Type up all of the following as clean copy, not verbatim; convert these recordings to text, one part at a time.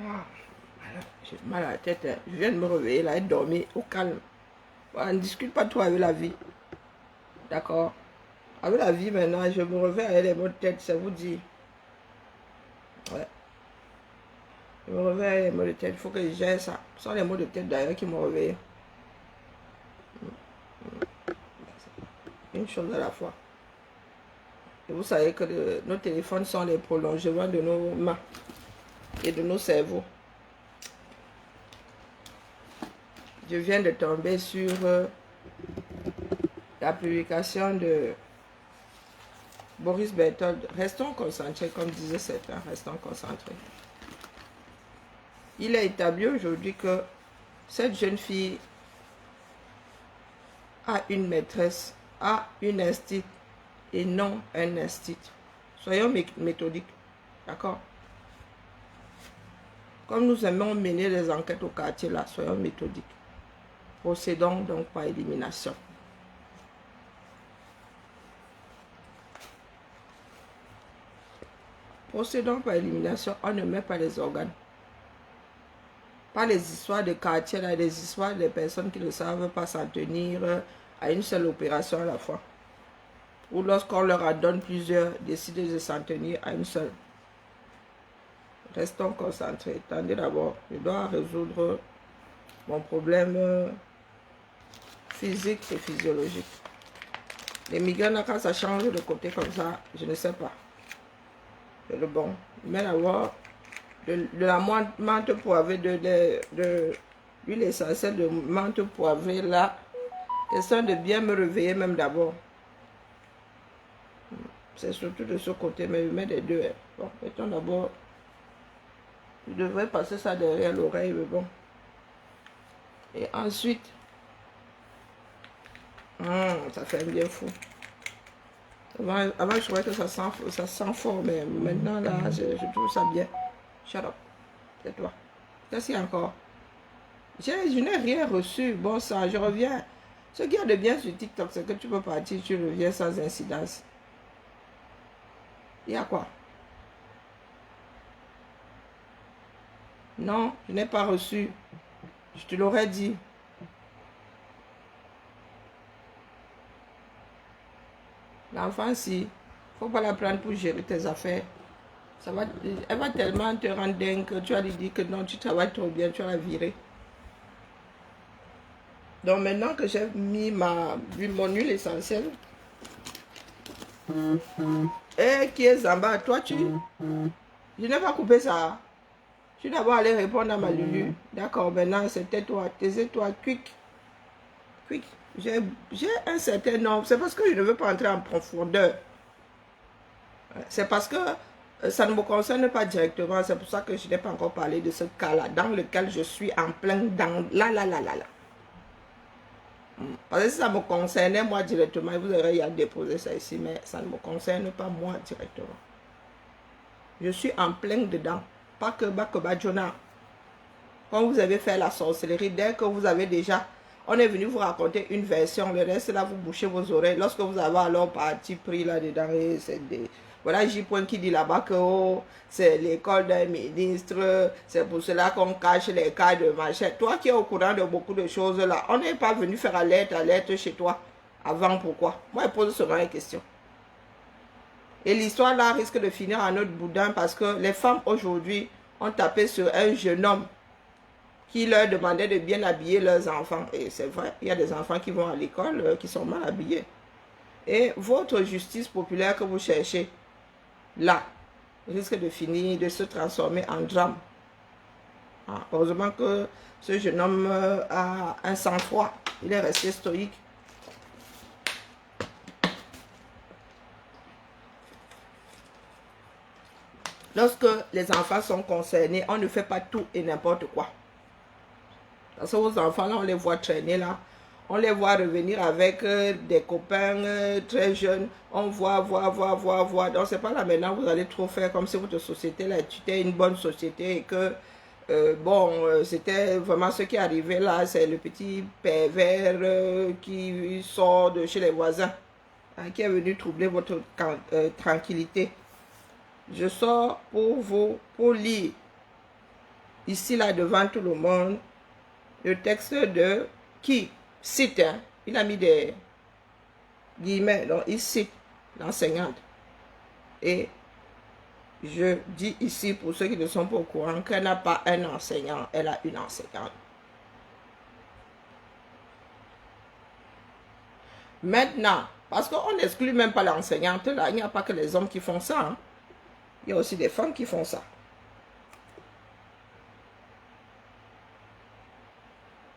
Ah, voilà, j'ai mal à la tête. Hein. Je viens de me réveiller là et dormir au calme. Voilà, ne discute pas trop avec la vie. D'accord? Avec la vie maintenant, je me réveille avec les maux de tête, ça vous dit. Ouais. Je me réveille avec les maux de tête, il faut que je gère ça. Ce sont les maux de tête d'ailleurs qui m'ont réveillé. Une chose à la fois. Et vous savez que nos téléphones sont les prolongements de nos mains et de nos cerveaux. Je viens de tomber sur la publication de Boris Berthold. Restons concentrés, comme disait certains, restons concentrés. Il a établi aujourd'hui que cette jeune fille a une maîtresse, a une institut et non un institut. Soyons méthodiques, d'accord? Comme nous aimons mener les enquêtes au quartier là, soyons méthodiques. Procédons donc par élimination. Procédons par élimination, on ne met pas les organes. Pas les histoires de quartier, là, les histoires des personnes qui ne savent pas s'en tenir à une seule opération à la fois. Ou lorsqu'on leur en donne plusieurs, décident de s'en tenir à une seule. Restons concentrés. Attendez d'abord, je dois résoudre mon problème physique et physiologique. Les migraines, quand ça change de côté comme ça, je ne sais pas. C'est le bon. Mais d'abord, de la menthe poivrée, de l'huile essentielle de menthe poivrée là, question de bien me réveiller même d'abord. C'est surtout de ce côté, mais je mets les deux. Hein. Bon, mettons d'abord, je devrais passer ça derrière l'oreille, mais bon. Et ensuite, ça fait un bien fou. Avant, je trouvais que ça sent fort, mais maintenant, là, je trouve ça bien. Shut up. C'est toi. Qu'est-ce qu'il y a encore? Je n'ai rien reçu. Bon sang, je reviens. Ce qu'il y a de bien sur TikTok, c'est que tu peux partir, tu reviens sans incidence. Il y a quoi? Non, je n'ai pas reçu. Je te l'aurais dit. L'enfant, si, faut pas la prendre pour gérer tes affaires. Elle va tellement te rendre dingue que tu vas lui dire que non, tu travailles trop bien, tu vas la virer. Donc maintenant que j'ai mis mon huile essentielle, et qui est en bas, toi je n'ai pas coupé ça. Je suis d'abord allé répondre à ma Lulu. D'accord, maintenant c'était toi, taisez-toi, quick. J'ai un certain nombre, c'est parce que je ne veux pas entrer en profondeur. C'est parce que ça ne me concerne pas directement, c'est pour ça que je n'ai pas encore parlé de ce cas-là, dans lequel je suis en plein dans là. Parce que si ça me concernait moi directement, vous auriez déposé ça ici, mais ça ne me concerne pas moi directement. Je suis en plein dedans, pas que Jonah. Quand vous avez fait la sorcellerie, dès que vous avez déjà, on est venu vous raconter une version, le reste là vous bouchez vos oreilles. Lorsque vous avez alors parti pris là-dedans, c'est des... Voilà J. qui dit là-bas que oh, c'est l'école d'un ministre, c'est pour cela qu'on cache les cas de machin. Toi qui es au courant de beaucoup de choses là, on n'est pas venu faire alerte chez toi avant, pourquoi? Moi je pose seulement une question. Et l'histoire là risque de finir en notre boudin parce que les femmes aujourd'hui ont tapé sur un jeune homme qui leur demandait de bien habiller leurs enfants. Et c'est vrai, il y a des enfants qui vont à l'école qui sont mal habillés. Et votre justice populaire que vous cherchez, là, risque de finir, de se transformer en drame. Heureusement que ce jeune homme a un sang-froid. Il est resté stoïque. Lorsque les enfants sont concernés, on ne fait pas tout et n'importe quoi. Parce que vos enfants, là, on les voit traîner là. On les voit revenir avec des copains très jeunes. On voit. Donc, c'est pas là maintenant vous allez trop faire comme si votre société là était une bonne société et que, c'était vraiment ce qui arrivait là. C'est le petit pervers qui sort de chez les voisins, qui est venu troubler votre tranquillité. Je sors pour vous, pour lire ici, là, devant tout le monde, le texte de qui cite, hein, il a mis des guillemets, donc il cite l'enseignante. Et je dis ici, pour ceux qui ne sont pas au courant, qu'elle n'a pas un enseignant, elle a une enseignante. Maintenant, parce qu'on n'exclut même pas l'enseignante, là, il n'y a pas que les hommes qui font ça. Hein. Il y a aussi des femmes qui font ça.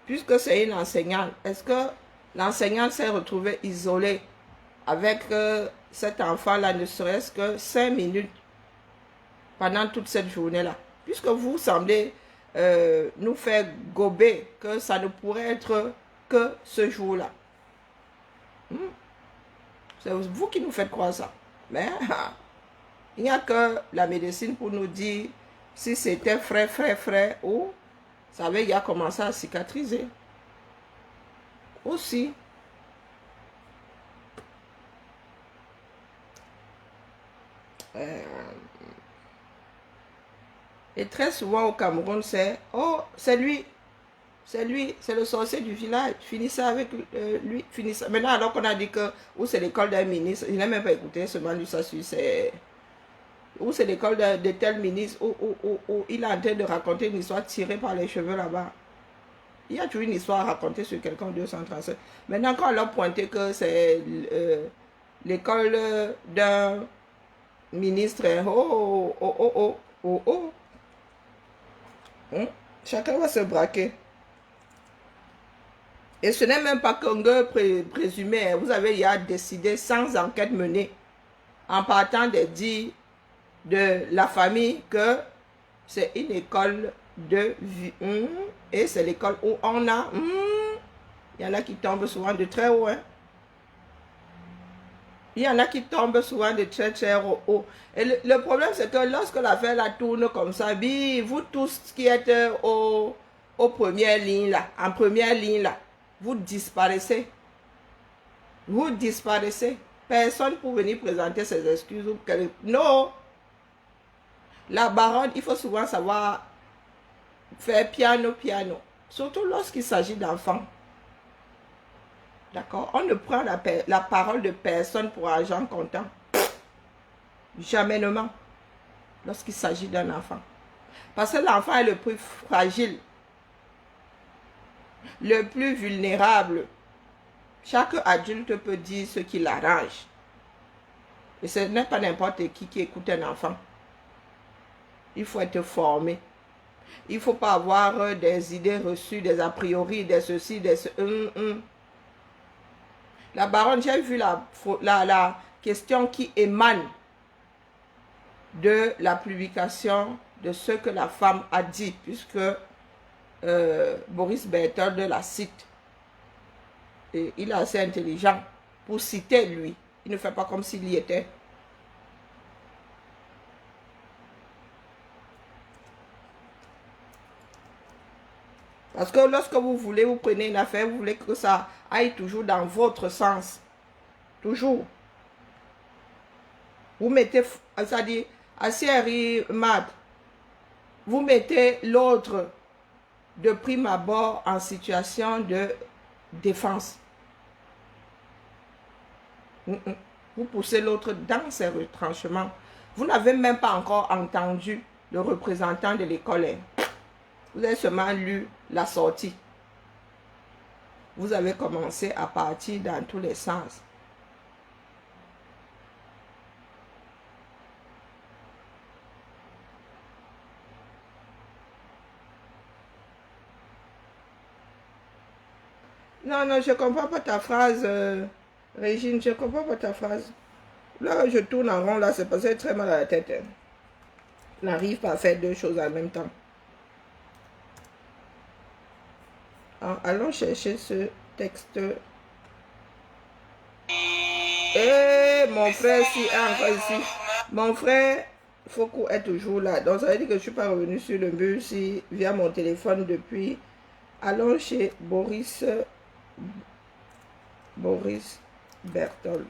Puisque c'est une enseignante, est-ce que l'enseignante s'est retrouvée isolée avec cet enfant-là, ne serait-ce que 5 minutes pendant toute cette journée-là? Puisque vous semblez nous faire gober que ça ne pourrait être que ce jour-là. C'est vous qui nous faites croire ça. Mais il n'y a que la médecine pour nous dire si c'était frais, ou ça avait déjà commencé à cicatriser. Aussi. Et très souvent au Cameroun, c'est « Oh, c'est lui, c'est le sorcier du village. Finissez avec lui, finissez. » Maintenant, alors qu'on a dit que ou c'est l'école d'un ministre, il n'a même pas écouté, seulement lui, ça suit, c'est... Ou c'est l'école de tel ministre, où il est en train de raconter une histoire tirée par les cheveux là-bas. Il y a toujours une histoire à raconter sur quelqu'un 237. Maintenant, quand on leur pointé que c'est l'école d'un ministre, chacun va se braquer. Et ce n'est même pas qu'un gars présumé. Vous avez déjà décidé sans enquête menée, en partant des dits de la famille, que c'est une école de vie. Et c'est l'école où on a... il y en a qui tombent souvent de très haut. Hein. Il y en a qui tombent souvent de très haut. Et le problème, c'est que lorsque l'affaire la tourne comme ça, vous tous qui êtes aux premières lignes là, en première ligne là, vous disparaissez. Vous disparaissez. Personne pour venir présenter ses excuses. Non. La baronne, il faut souvent savoir faire piano. Surtout lorsqu'il s'agit d'enfants. D'accord? On ne prend la parole de personne pour argent comptant. Jamais. Lorsqu'il s'agit d'un enfant. Parce que l'enfant est le plus fragile. Le plus vulnérable. Chaque adulte peut dire ce qui l'arrange. Et ce n'est pas n'importe qui écoute un enfant. Il faut être formé. Il ne faut pas avoir des idées reçues, des a priori, des ceci, des... La baronne, j'ai vu la question qui émane de la publication de ce que la femme a dit, puisque Boris Berthold la cite. Et il est assez intelligent pour citer lui. Il ne fait pas comme s'il y était. Parce que lorsque vous prenez une affaire, vous voulez que ça aille toujours dans votre sens. Toujours. Vous mettez, c'est-à-dire, Asieri Mat, vous mettez l'autre de prime abord en situation de défense. Vous poussez l'autre dans ses retranchements. Vous n'avez même pas encore entendu le représentant de l'école. Vous avez seulement lu la sortie. Vous avez commencé à partir dans tous les sens. Non, je ne comprends pas ta phrase, Régine, je ne comprends pas ta phrase. Là, je tourne en rond, là, c'est parce que j'ai très mal à la tête. Hein. Je n'arrive pas à faire deux choses en même temps. Alors, allons chercher ce texte. Et mon frère, si, encore ici. Mon frère, Foucault est toujours là. Donc, ça veut dire que je ne suis pas revenu sur le bus via mon téléphone depuis. Allons chez Boris Berthold.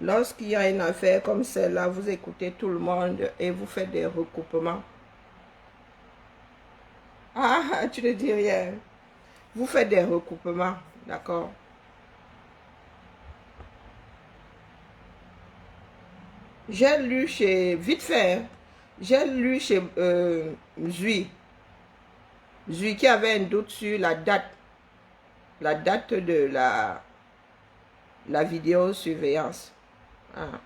Lorsqu'il y a une affaire comme celle-là, vous écoutez tout le monde et vous faites des recoupements. Ah, tu ne dis rien. Vous faites des recoupements, d'accord? J'ai lu chez, vite fait, hein, j'ai lu chez Zui qui avait un doute sur la date de la vidéosurveillance. Ah.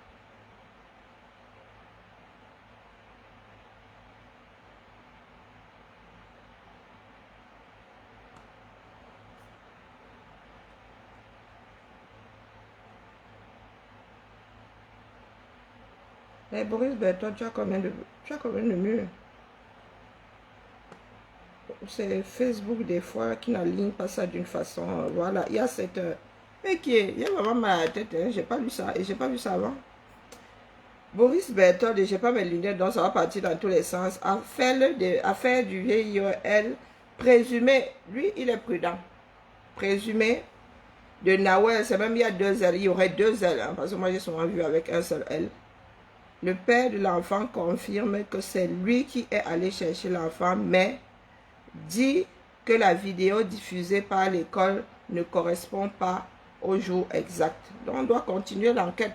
Mais Boris Berton, tu as combien de murs? C'est Facebook des fois qui n'aligne pas ça d'une façon. Voilà, il y a cette... mais qui est... Il y a vraiment mal à la tête, hein. J'ai pas lu ça. Et j'ai pas vu ça avant. Boris Berthold, et j'ai pas mes lunettes, donc ça va partir dans tous les sens. Affaire du VIOL, présumé, lui, il est prudent. Présumé de Nawel, c'est même il y a 2 L, il y aurait 2 L, hein, parce que moi j'ai souvent vu avec un seul L. Le père de l'enfant confirme que c'est lui qui est allé chercher l'enfant, mais dit que la vidéo diffusée par l'école ne correspond pas au jour exact. Donc on doit continuer l'enquête.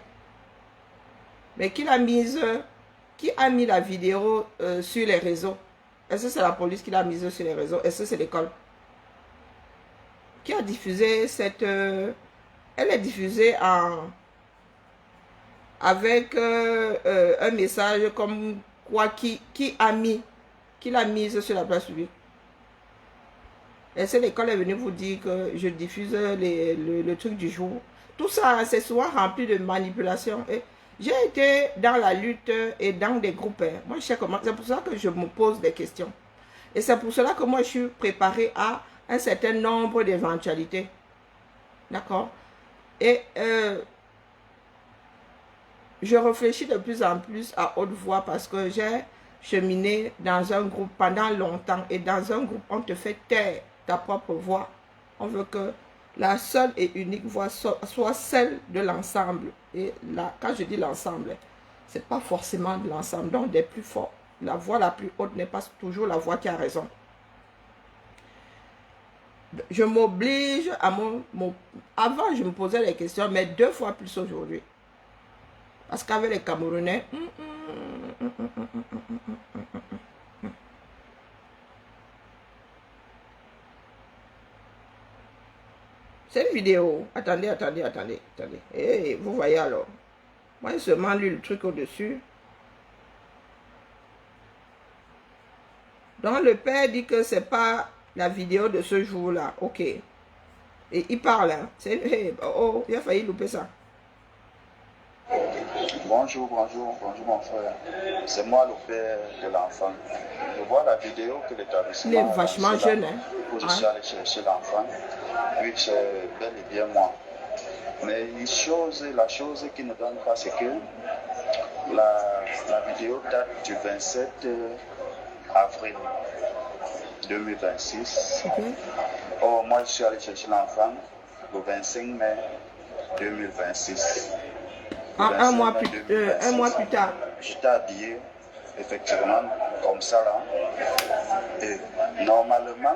Mais qui a mis la vidéo sur les réseaux? Est-ce que c'est la police qui l'a mise sur les réseaux? Est-ce que c'est l'école? Qui a diffusé cette... elle est diffusée avec un message comme quoi qui l'a mise sur la place publique? Est-ce que l'école est venue vous dire que je diffuse le truc du jour? Tout ça, c'est souvent rempli de manipulation. J'ai été dans la lutte et dans des groupes. Moi, je sais comment. C'est pour ça que je me pose des questions. Et c'est pour cela que moi, je suis préparée à un certain nombre d'éventualités. D'accord? Et je réfléchis de plus en plus à haute voix parce que j'ai cheminé dans un groupe pendant longtemps. Et dans un groupe, on te fait taire ta propre voix. On veut que la seule et unique voix soit celle de l'ensemble. Et là, quand je dis l'ensemble, c'est pas forcément de l'ensemble, donc des plus forts. La voix la plus haute n'est pas toujours la voix qui a raison. Je m'oblige à avant, je me posais des questions, mais 2 fois plus aujourd'hui. Parce qu'avec les Camerounais, c'est une vidéo. Attendez. Et vous voyez alors. Moi, j'ai seulement lu le truc au-dessus. Donc, le père dit que c'est pas la vidéo de ce jour-là. Ok. Et il parle. Hein. Oh, il a failli louper ça. Bonjour mon frère. C'est moi le père de l'enfant. Je vois la vidéo que l'établissement... Il est vachement jeune. Hein. Où je suis allé chercher l'enfant. Oui, c'est bel et bien moi. Mais la chose qui ne donne pas, c'est que la vidéo date du 27 avril 2026. Okay. Oh, moi, je suis allé chercher l'enfant le 25 mai 2026. Un mois plus tard. J'étais habillé, effectivement, comme ça là. Et normalement,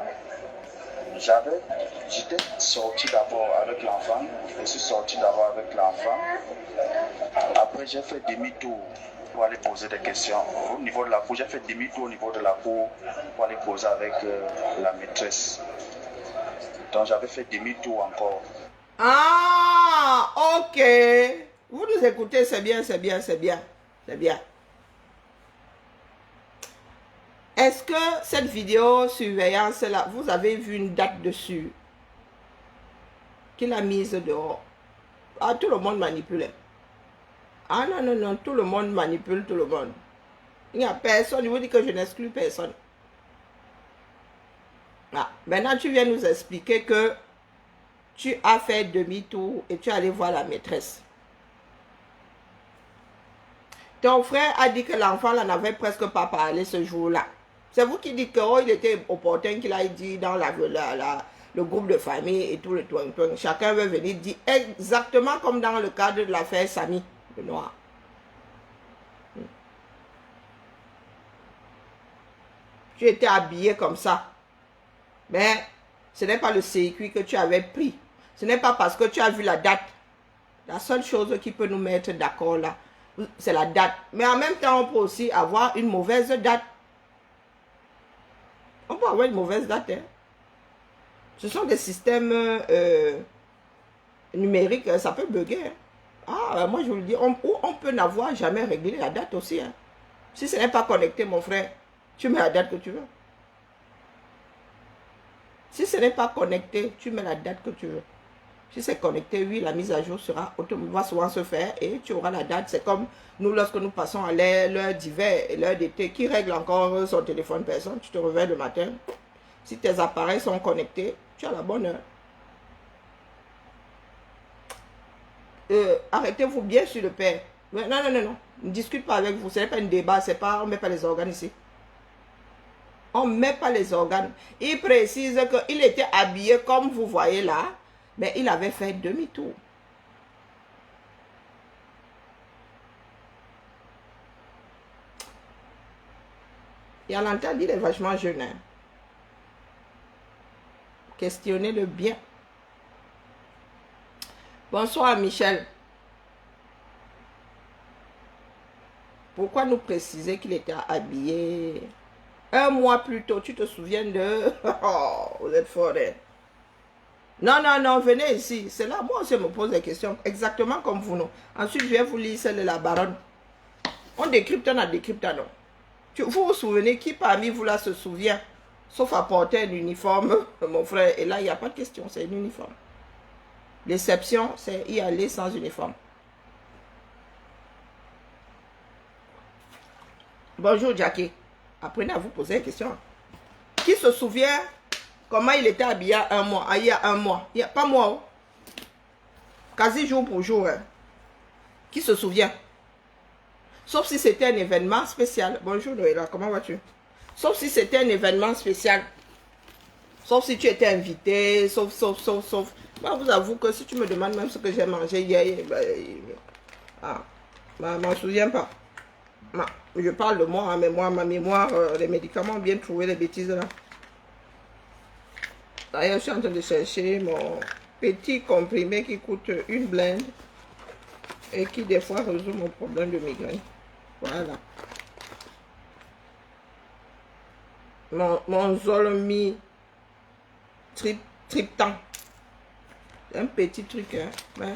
j'étais sorti d'abord avec l'enfant. Je suis sorti d'abord avec l'enfant. Après, j'ai fait demi-tour pour aller poser des questions au niveau de la cour. J'ai fait demi-tour au niveau de la cour pour aller poser avec la maîtresse. Donc, j'avais fait demi-tour encore. Ah, ok. Vous nous écoutez, c'est bien. Est-ce que cette vidéo surveillance-là, vous avez vu une date dessus? Qu'il a mise dehors? Ah, tout le monde manipule. Ah non, tout le monde manipule tout le monde. Il n'y a personne, je vous dis que je n'exclus personne. Ah, maintenant, tu viens nous expliquer que tu as fait demi-tour et tu es allé voir la maîtresse. Ton frère a dit que l'enfant n'avait presque pas parlé ce jour-là. C'est vous qui dites qu'il était opportun qu'il a dit dans le groupe de famille et tout le toin. Chacun veut venir dire exactement comme dans le cadre de l'affaire Samy de Noir. Tu étais habillé comme ça. Mais ce n'est pas le circuit que tu avais pris. Ce n'est pas parce que tu as vu la date. La seule chose qui peut nous mettre d'accord là, c'est la date. Mais en même temps, on peut aussi avoir une mauvaise date. On peut avoir une mauvaise date. Hein. Ce sont des systèmes numériques, ça peut bugger. Hein. Ah, moi je vous le dis, on peut n'avoir jamais réglé la date aussi. Hein. Si ce n'est pas connecté, mon frère, tu mets la date que tu veux. Si ce n'est pas connecté, tu mets la date que tu veux. Si c'est connecté, oui, la mise à jour va souvent se faire et tu auras la date. C'est comme nous, lorsque nous passons à l'heure d'hiver et l'heure d'été, qui règle encore son téléphone personne, tu te réveilles le matin. Si tes appareils sont connectés, tu as la bonne heure. Arrêtez-vous bien sur le père. Non, non, non, non. Ne discute pas avec vous. Ce n'est pas un débat. C'est pas, on ne met pas les organes ici. On ne met pas les organes. Il précise qu'il était habillé comme vous voyez là. Mais il avait fait demi-tour. Et à l'entendre, il est vachement jeune. Hein. Questionnez-le bien. Bonsoir Michel. Pourquoi nous préciser qu'il était habillé un mois plus tôt? Tu te souviens de... Oh, vous êtes fort. Hein? Non, non, non, venez ici. C'est là, moi aussi, je me pose des questions. Exactement comme vous, non. Ensuite, je vais vous lire celle de la baronne. On décrypte, on a décrypté, non. Vous vous souvenez, qui parmi vous là se souvient, sauf à porter un uniforme, mon frère. Et là, il n'y a pas de question, c'est un uniforme. L'exception, c'est y aller sans uniforme. Bonjour, Jackie. Apprenez à vous poser des questions. Qui se souvient comment il était habillé il y a un mois? Il y a pas moi. Oh. Quasi jour pour jour. Hein. Qui se souvient? Sauf si c'était un événement spécial. Bonjour, Noëlla, comment vas-tu? Sauf si c'était un événement spécial. Sauf si tu étais invité, sauf. Moi, vous avoue que si tu me demandes même ce que j'ai mangé hier, je ne m'en souviens pas. Non, je parle de moi, mais moi, ma mémoire, les médicaments ont bien trouvé les bêtises là. D'ailleurs, je suis en train de chercher mon petit comprimé qui coûte une blinde et qui des fois résout mon problème de migraine. Voilà. Mon Zolomi Triptan. Un petit truc, hein. Mais,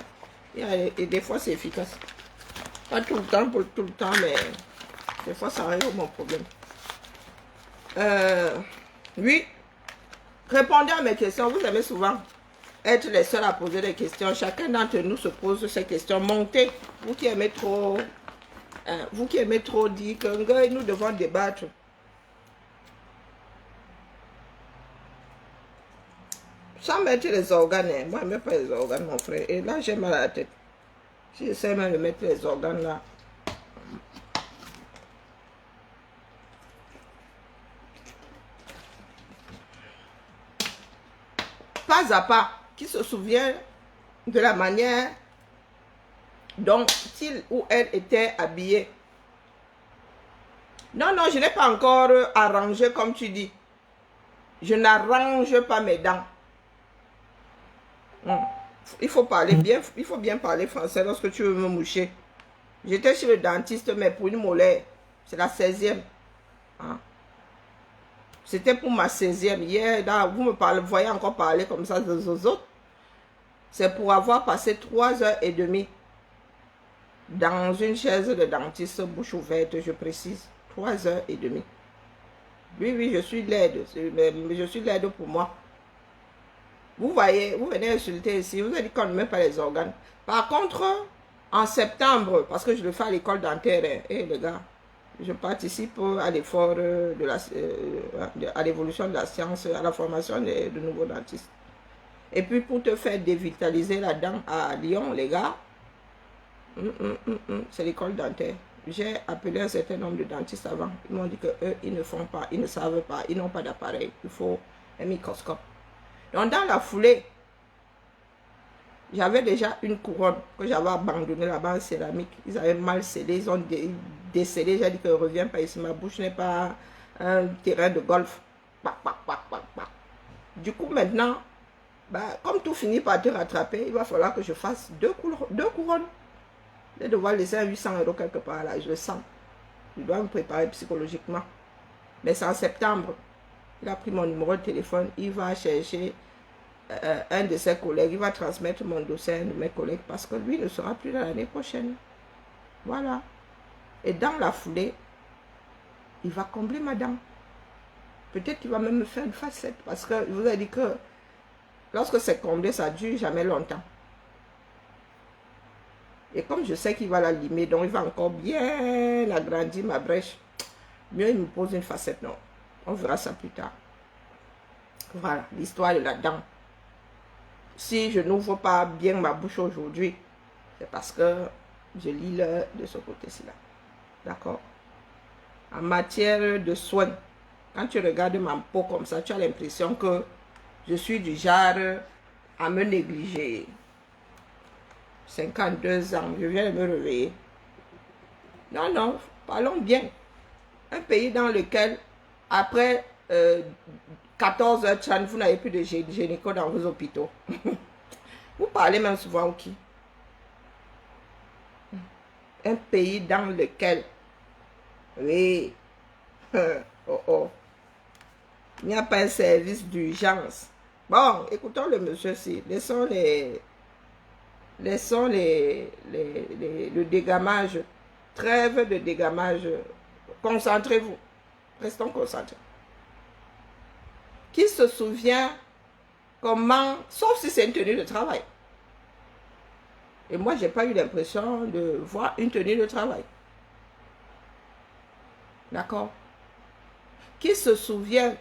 et des fois c'est efficace. Pas tout le temps pour tout le temps, mais des fois ça règle mon problème. Oui, répondez à mes questions. Vous aimez souvent être les seuls à poser des questions. Chacun d'entre nous se pose ces questions. Montez, vous qui aimez trop, dire que nous devons débattre. Sans mettre les organes, hein. Moi je ne mets pas les organes, mon frère. Et là, j'ai mal à la tête. Si j'essaie même de mettre les organes là. Pas à pas, qui se souvient de la manière dont il ou elle était habillé. Non, non, je n'ai pas encore arrangé comme tu dis. Je n'arrange pas mes dents. Il faut parler bien, il faut bien parler français lorsque tu veux me moucher. J'étais chez le dentiste, mais pour une molaire, c'est la 16e. Hein? C'était pour ma 16e. Hier, là, vous me voyez encore parler comme ça aux autres. C'est pour avoir passé 3h30 dans une chaise de dentiste, bouche ouverte, je précise. 3h30. Oui, oui, je suis laide. Je suis laide pour moi. Vous voyez, vous venez insulter ici, vous avez dit qu'on ne met pas les organes. Par contre, en septembre, parce que je le fais à l'école dentaire, et les gars, je participe à l'effort à l'évolution de la science, à la formation de nouveaux dentistes. Et puis pour te faire dévitaliser la dent à Lyon, les gars, c'est l'école dentaire. J'ai appelé un certain nombre de dentistes avant. Ils m'ont dit qu'eux, ils ne font pas, ils ne savent pas, ils n'ont pas d'appareil. Il faut un microscope. Donc dans la foulée, j'avais déjà une couronne que j'avais abandonnée là-bas en céramique. Ils avaient mal scellé, ils ont décellé. J'ai dit que ne reviens pas ici, ma bouche n'est pas un terrain de golf. Du coup, maintenant, bah, comme tout finit par te rattraper, il va falloir que je fasse deux couronnes. Je vais devoir laisser 800 € quelque part là, je le sens. Je dois me préparer psychologiquement. Mais c'est en septembre. Il a pris mon numéro de téléphone, il va chercher un de ses collègues, il va transmettre mon dossier à un de mes collègues parce que lui ne sera plus là l'année prochaine. Voilà. Et dans la foulée, il va combler ma dent. Peut-être qu'il va même me faire une facette parce que je vous ai dit que lorsque c'est comblé, ça ne dure jamais longtemps. Et comme je sais qu'il va la limer, donc il va encore bien agrandir ma brèche, mieux il me pose une facette, non. On verra ça plus tard. Voilà, l'histoire de la dent. Si je n'ouvre pas bien ma bouche aujourd'hui, c'est parce que je lis l'heure de ce côté-ci là. D'accord? En matière de soins, quand tu regardes ma peau comme ça, tu as l'impression que je suis du genre à me négliger. 52 ans, je viens de me réveiller. Non, non, parlons bien. Un pays dans lequel, après 14h30, vous n'avez plus de gynéco dans vos hôpitaux. Vous parlez même souvent au qui? Un pays dans lequel, oui, oh oh, il n'y a pas un service d'urgence. Bon, écoutons le monsieur-ci. Laissons le dégamage. Trêve de dégamage. Concentrez-vous. Restons concentrés. Qui se souvient comment, sauf si c'est une tenue de travail. Et moi, je n'ai pas eu l'impression de voir une tenue de travail. D'accord? Qui se souvient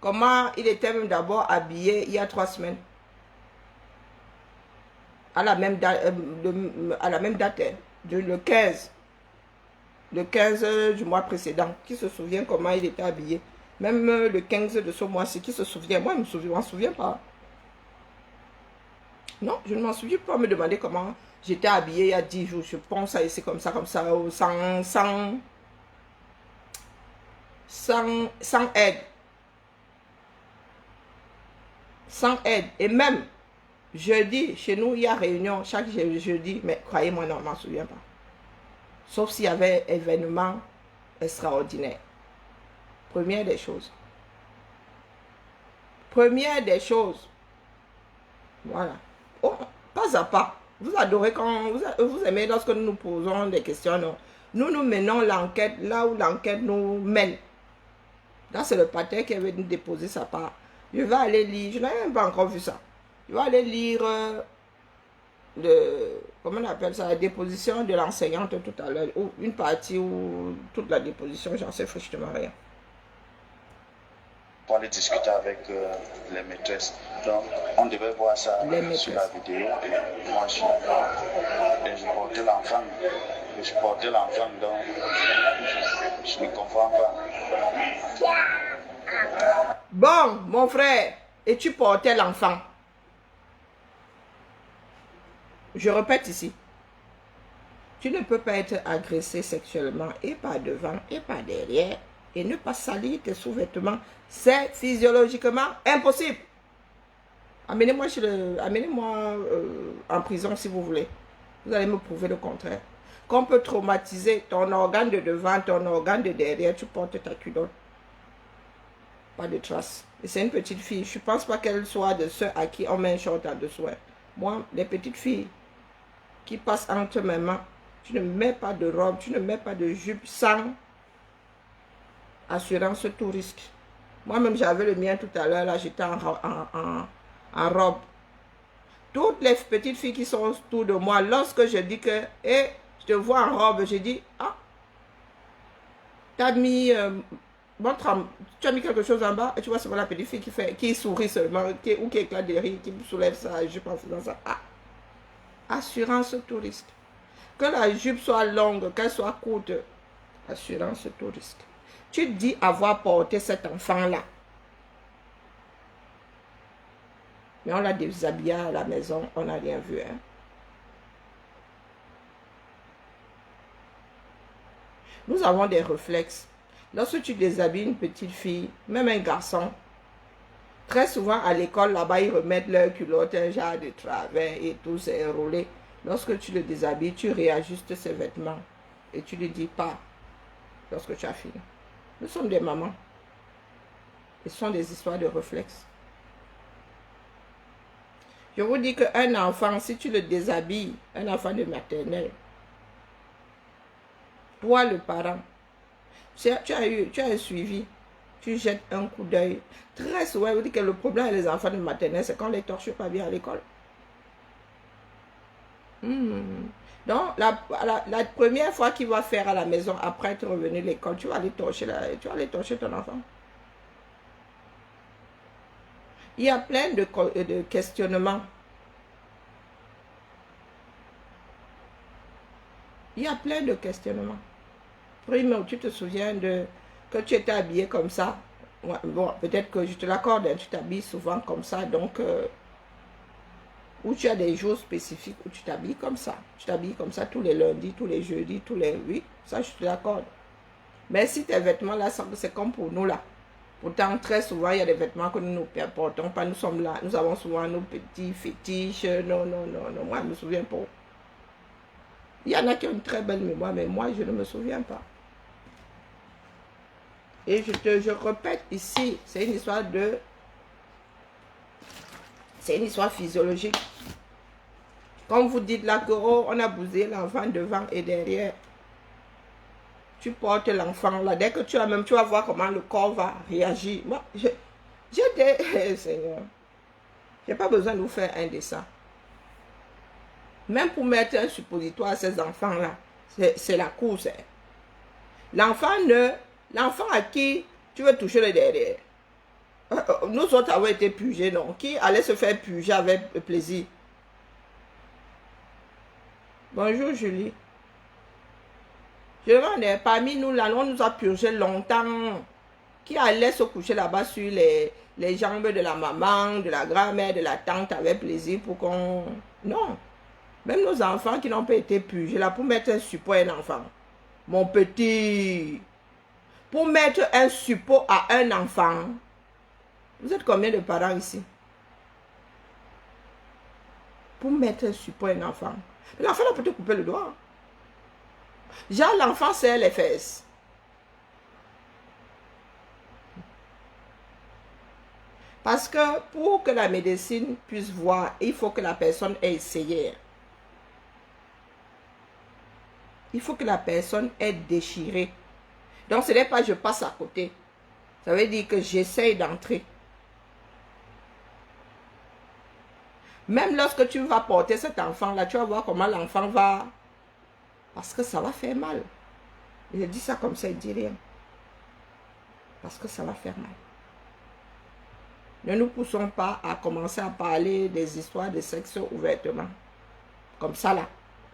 comment il était même d'abord habillé il y a 3 semaines? À la même date, le 15. Le 15 du mois précédent. Qui se souvient comment il était habillé? Même le 15 de ce mois-ci, qui se souvient? Moi, je ne m'en souviens pas. Non, je ne m'en souviens pas. Me demander comment j'étais habillée il y a 10 jours. Je pense à ici comme ça, sans aide. Sans aide. Et même, jeudi, chez nous, il y a réunion chaque jeudi. Mais croyez-moi, non, je ne m'en souviens pas. Sauf s'il y avait événement extraordinaire. Première des choses. Première des choses. Voilà. Oh, pas à pas. Vous adorez quand vous aimez lorsque nous nous posons des questions. Non. Nous menons l'enquête là où l'enquête nous mène. Là, c'est le pater qui est venu déposer sa part. Je vais aller lire. Je n'ai même pas encore vu ça. Je vais aller lire comment on appelle ça, la déposition de l'enseignante tout à l'heure. Ou une partie ou toute la déposition, j'en sais strictement rien. Pour aller discuter avec les maîtresses. Donc, on devait voir ça sur la vidéo. Et moi, je portais l'enfant. Je portais l'enfant, donc je ne comprends pas. Bon, mon frère, et tu portais l'enfant. Je répète ici. Tu ne peux pas être agressé sexuellement et pas devant et pas derrière et ne pas salir tes sous-vêtements. C'est physiologiquement impossible. Amenez-moi en prison si vous voulez. Vous allez me prouver le contraire. Qu'on peut traumatiser ton organe de devant, ton organe de derrière, tu portes ta culotte. Pas de traces. Et c'est une petite fille. Je ne pense pas qu'elle soit de ceux à qui on met un short en dessous. Moi, les petites filles qui passent entre mes mains, tu ne mets pas de robe, tu ne mets pas de jupe sans assurance tout risque. Moi-même, j'avais le mien tout à l'heure, là, j'étais en robe. Toutes les petites filles qui sont autour de moi, lorsque je dis que, je te vois en robe, je dis, ah, tu as mis, tu as mis quelque chose en bas, et tu vois, c'est la petite fille qui sourit seulement, ou qui éclate de rire, qui soulève sa jupe en faisant ça. Ah, assurance tout risque. Que la jupe soit longue, qu'elle soit courte, assurance tout risque. Tu dis avoir porté cet enfant-là. Mais on l'a déshabillé à la maison, on n'a rien vu. Hein. Nous avons des réflexes. Lorsque tu déshabilles une petite fille, même un garçon, Très souvent, à l'école, là-bas, ils remettent leur culotte, un genre de travers et tout, c'est enroulé. Lorsque tu le déshabilles, tu réajustes ses vêtements et tu lui dis pas lorsque tu as fini. Nous sommes des mamans. Ce sont des histoires de réflexes. Je vous dis qu'un enfant, si tu le déshabilles, un enfant de maternelle, toi le parent, tu as un suivi, tu jettes un coup d'œil. Très souvent, je vous dis que le problème avec les enfants de maternelle, c'est qu'on ne les torche pas bien à l'école. Donc, la première fois qu'il va faire à la maison, après être revenu à l'école, tu vas aller torcher ton enfant. Il y a plein de questionnements. Il y a plein de questionnements. Primo, tu te souviens que tu étais habillé comme ça. Ouais, bon, peut-être que je te l'accorde, hein, tu t'habilles souvent comme ça, donc, où tu as des jours spécifiques où tu t'habilles comme ça. Tu t'habilles comme ça tous les lundis, tous les jeudis, tous les... Oui, ça, je te l'accorde. Mais si tes vêtements là, c'est comme pour nous là. Pourtant, très souvent, il y a des vêtements que nous ne portons pas. Nous sommes là, nous avons souvent nos petits fétiches. Non, non, non, non, moi, je ne me souviens pas. Il y en a qui ont une très belle mémoire, mais moi, je ne me souviens pas. Et je répète ici, c'est une histoire de... C'est une histoire physiologique. Comme vous dites là que oh, on a bousillé l'enfant devant et derrière. Tu portes l'enfant là. Dès que tu as même, tu vas voir comment le corps va réagir. Moi, Seigneur, j'ai pas besoin de vous faire un dessin. Même pour mettre un suppositoire à ces enfants-là, c'est la course. L'enfant à qui tu veux toucher le derrière. Nous autres avons été pugés, non? Qui allait se faire puger avec plaisir? Bonjour Julie. Je demande, parmi nous là, on nous a purgé longtemps. Qui allait se coucher là-bas sur les jambes de la maman, de la grand-mère, de la tante avec plaisir pour qu'on... Non. Même nos enfants qui n'ont pas été purgés là, pour mettre un suppôt à un enfant. Mon petit... Pour mettre un suppôt à un enfant. Vous êtes combien de parents ici? Pour mettre un suppôt à un enfant. L'enfant peut te couper le doigt. Genre, l'enfant serre les fesses. Parce que pour que la médecine puisse voir, il faut que la personne ait essayé. Il faut que la personne ait déchiré. Donc, ce n'est pas je passe à côté. Ça veut dire que j'essaye d'entrer. Même lorsque tu vas porter cet enfant-là, tu vas voir comment l'enfant va... Parce que ça va faire mal. Il dit ça comme ça, il ne dit rien. Parce que ça va faire mal. Ne nous poussons pas à commencer à parler des histoires de sexe ouvertement. Comme ça là.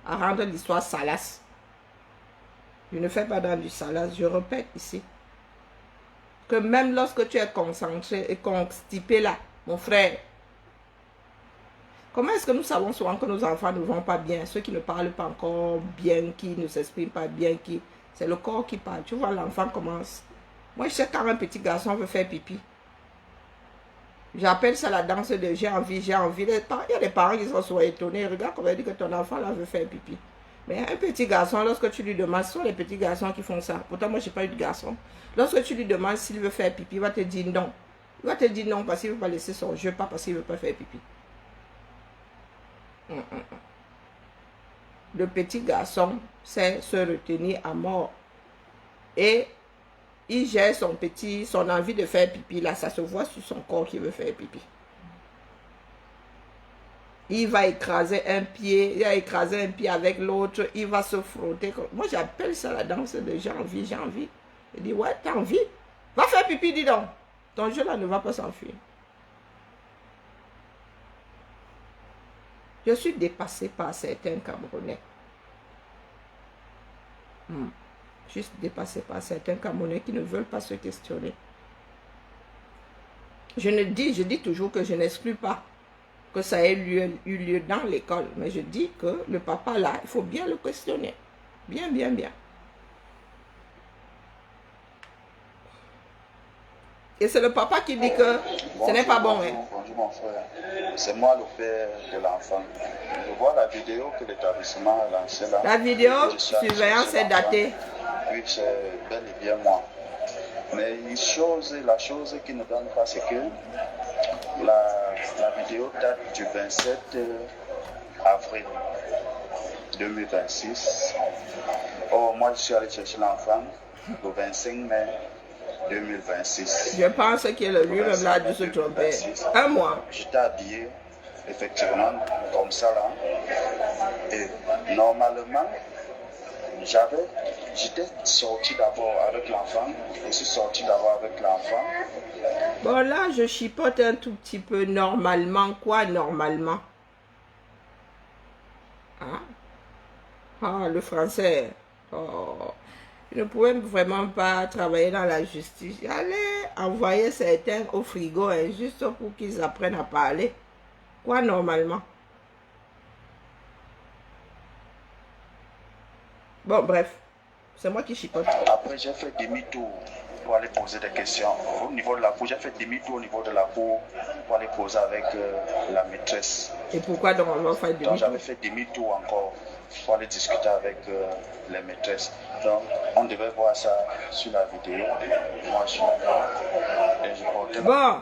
À rendre l'histoire salace. Je ne fais pas dans du salace. Je répète ici. Que même lorsque tu es concentré et constipé là, mon frère. Comment est-ce que nous savons souvent que nos enfants ne vont pas bien? Ceux qui ne parlent pas encore bien, qui ne s'expriment pas bien, qui... C'est le corps qui parle. Tu vois, l'enfant commence. Moi, je sais quand un petit garçon veut faire pipi. J'appelle ça la danse de j'ai envie, j'ai envie. Il y a des parents qui sont souvent étonnés. Regarde comment il dit que ton enfant là veut faire pipi. Mais un petit garçon, lorsque tu lui demandes, ce sont les petits garçons qui font ça. Pourtant, moi, je n'ai pas eu de garçon. Lorsque tu lui demandes s'il veut faire pipi, il va te dire non. Il va te dire non parce qu'il ne veut pas laisser son jeu, pas parce qu'il ne veut pas faire pipi. Le petit garçon sait se retenir à mort. Et il gère son envie de faire pipi. Là, ça se voit sur son corps qu'il veut faire pipi. Il va écraser un pied, il va écraser un pied avec l'autre, il va se frotter. Moi, j'appelle ça la danse de j'ai envie, j'ai envie. Il dit, ouais, t'as envie? Va faire pipi, dis donc. Ton jeu là ne va pas s'enfuir. Je suis dépassée par certains Camerounais. Je suis dépassée par certains Camerounais qui ne veulent pas se questionner. Je dis toujours que je n'exclus pas que ça ait eu lieu dans l'école. Mais je dis que le papa là, il faut bien le questionner. Bien, bien, bien. Et c'est le papa qui dit que ce n'est pas bon. Hein. Bonjour mon frère, c'est moi le père de l'enfant. Je vois la vidéo que l'établissement a lancée là. La vidéo surveillance est datée. Oui, c'est bel et bien moi. Mais la chose qui ne donne pas, c'est que la vidéo date du 27 avril 2026. Oh, moi, je suis allé chercher l'enfant le 25 mai 2026. Je pense qu'il lui-même là dû se tromper. Un mois. J'étais habillé, effectivement, comme ça là. Et normalement, j'étais sorti d'abord avec l'enfant. Je suis sorti d'abord avec l'enfant. Bon, là, je chipote un tout petit peu. Normalement, quoi, normalement? Hein? Ah, le français. Oh. Je ne pouvais vraiment pas travailler dans la justice. J'allais envoyer certains au frigo hein, juste pour qu'ils apprennent à parler. Quoi, normalement? Bon, bref. C'est moi qui chipote. Après, j'ai fait demi-tour pour aller poser des questions. Au niveau de la cour, j'ai fait demi-tour au niveau de la cour pour aller poser avec la maîtresse. Et pourquoi donc on va faire demi-tour? Donc, j'avais fait demi-tour encore pour aller discuter avec les maîtresses. Donc, on devait voir ça sur la vidéo. Moi, je suis et je portais Bon,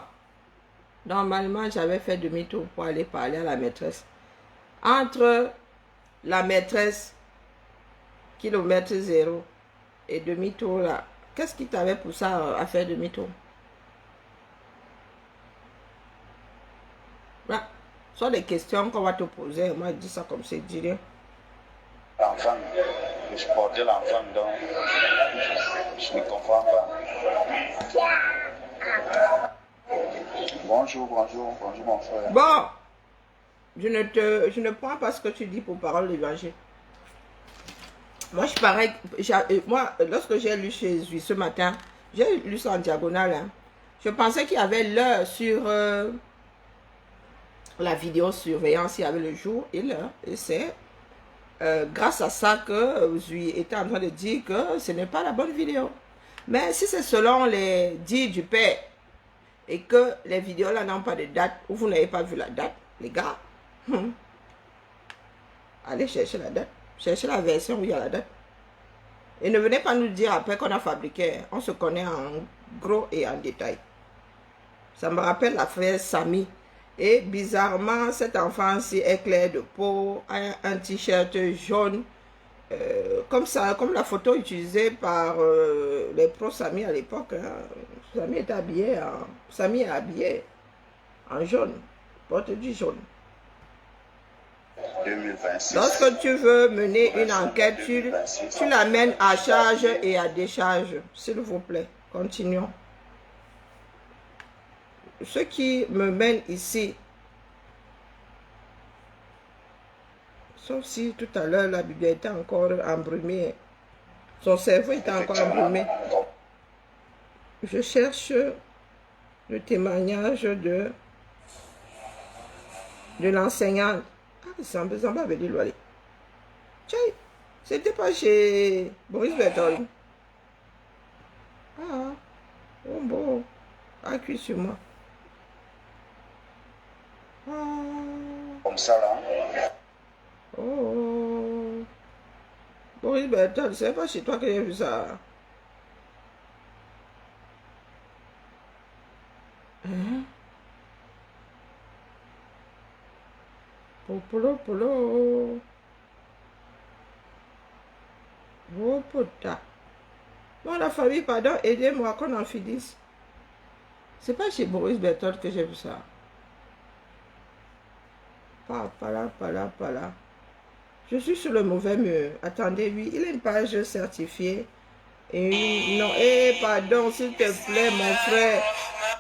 normalement, j'avais fait demi-tour pour aller parler à la maîtresse. Entre la maîtresse, kilomètre zéro, et demi-tour là, qu'est-ce qui t'avait poussé à faire demi-tour? Voilà. Ce sont des questions qu'on va te poser. Moi, je dis ça comme c'est dit. l'enfant. Je portais l'enfant, donc je ne comprends pas. Bonjour mon frère. Bon, je ne prends pas ce que tu dis pour parole d'évangile. Moi, je parais, moi, lorsque j'ai lu chez lui ce matin, j'ai lu ça en diagonale. Hein, je pensais qu'il y avait l'heure sur la vidéosurveillance, il y avait le jour et l'heure. Et c'est grâce à ça que Zui était en train de dire que ce n'est pas la bonne vidéo. Mais si c'est selon les dits du père et que les vidéos là n'ont pas de date, ou vous n'avez pas vu la date, les gars, allez chercher la date. Cherchez la version où il y a la date. Et ne venez pas nous dire après qu'on a fabriqué. On se connaît en gros et en détail. Ça me rappelle l'affaire Samy. Et bizarrement, cet enfant-ci est clair de peau, a un t-shirt jaune. Comme ça, comme la photo utilisée par les pros Samy à l'époque. Hein. Samy est habillé Samy est habillé en jaune. Porte du jaune. 2026. Lorsque tu veux mener une enquête, tu l'amènes à charge et à décharge. S'il vous plaît, continuons. Ce qui me mène ici, sauf si tout à l'heure la Bible était encore embrumée, son cerveau était encore embrumé. Je cherche le témoignage de l'enseignante. Zamba avait dit l'ouali. C'était pas chez Boris Bertol. Ah, oh bon, accuse sur moi. Ah. Comme ça là. Oh. Boris Bertol, c'est pas chez toi que j'ai vu ça. Hein? Polo. Oh putain. Moi, la famille, pardon, aidez-moi qu'on en finisse. C'est pas chez Boris Berthold que j'ai vu ça. Pas là. Je suis sur le mauvais mur. Attendez, lui, il a une page certifiée. Et non, pardon, s'il te plaît, mon frère.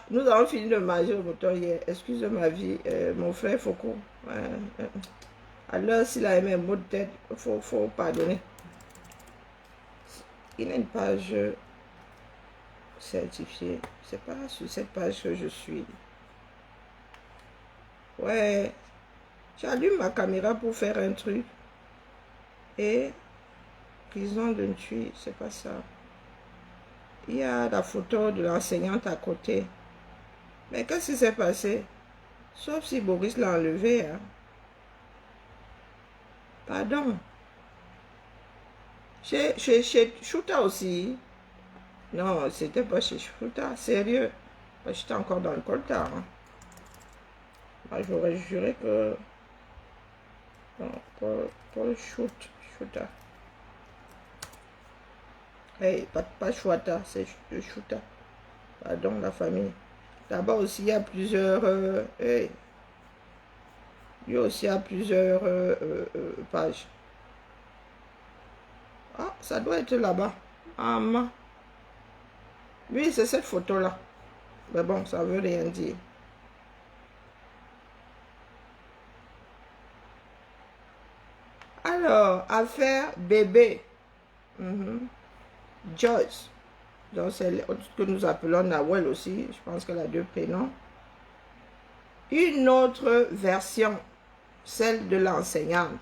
Nous avons fini de manger le mouton hier. Excuse ma vie, mon frère Foucault. Alors, s'il a aimé un mot de tête, il faut pardonner. Il a une page certifiée. C'est pas sur cette page que je suis. Ouais. J'allume ma caméra pour faire un truc. Et prison de tuer, c'est pas ça. Il y a la photo de l'enseignante à côté. Mais qu'est-ce qui s'est passé? Sauf si Boris l'a enlevé. Hein. Pardon. Chez Shuta aussi. Non, c'était pas chez Shuta. Sérieux. J'étais encore dans le coltard. Hein. J'aurais juré que... Non, pour le Shuta. Hey, pas Shuta, c'est Shuta. Pardon, la famille. D'abord aussi, il y a plusieurs... hey. Il y a aussi plusieurs pages. Ah, ça doit être là-bas. Ah, ma. Oui, c'est cette photo-là. Mais bon, ça veut rien dire. Alors, affaire bébé. Joyce. Donc, c'est ce que nous appelons Nawel aussi. Je pense qu'elle a deux prénoms. Une autre version, celle de l'enseignante.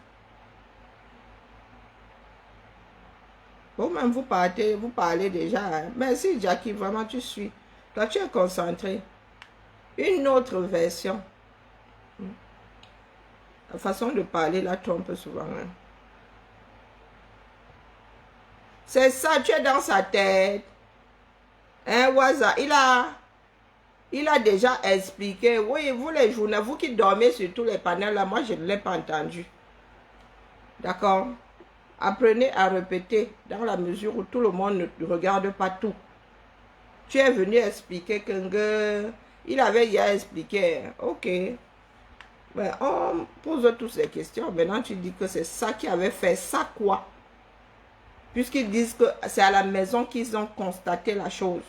Vous-même, vous parlez déjà. Hein? Merci, Jackie, vraiment, tu suis. Toi, tu es concentré. Une autre version. La façon de parler la trompe souvent. Hein? C'est ça, tu es dans sa tête. Hein, Waza, il a déjà expliqué. Oui, vous les journaux, vous qui dormez sur tous les panels là, moi je ne l'ai pas entendu. D'accord? Apprenez à répéter dans la mesure où tout le monde ne regarde pas tout. Tu es venu expliquer que il avait hier expliqué. Ok. Mais on pose toutes ces questions. Maintenant tu dis que c'est ça qui avait fait ça quoi? Puisqu'ils disent que c'est à la maison qu'ils ont constaté la chose.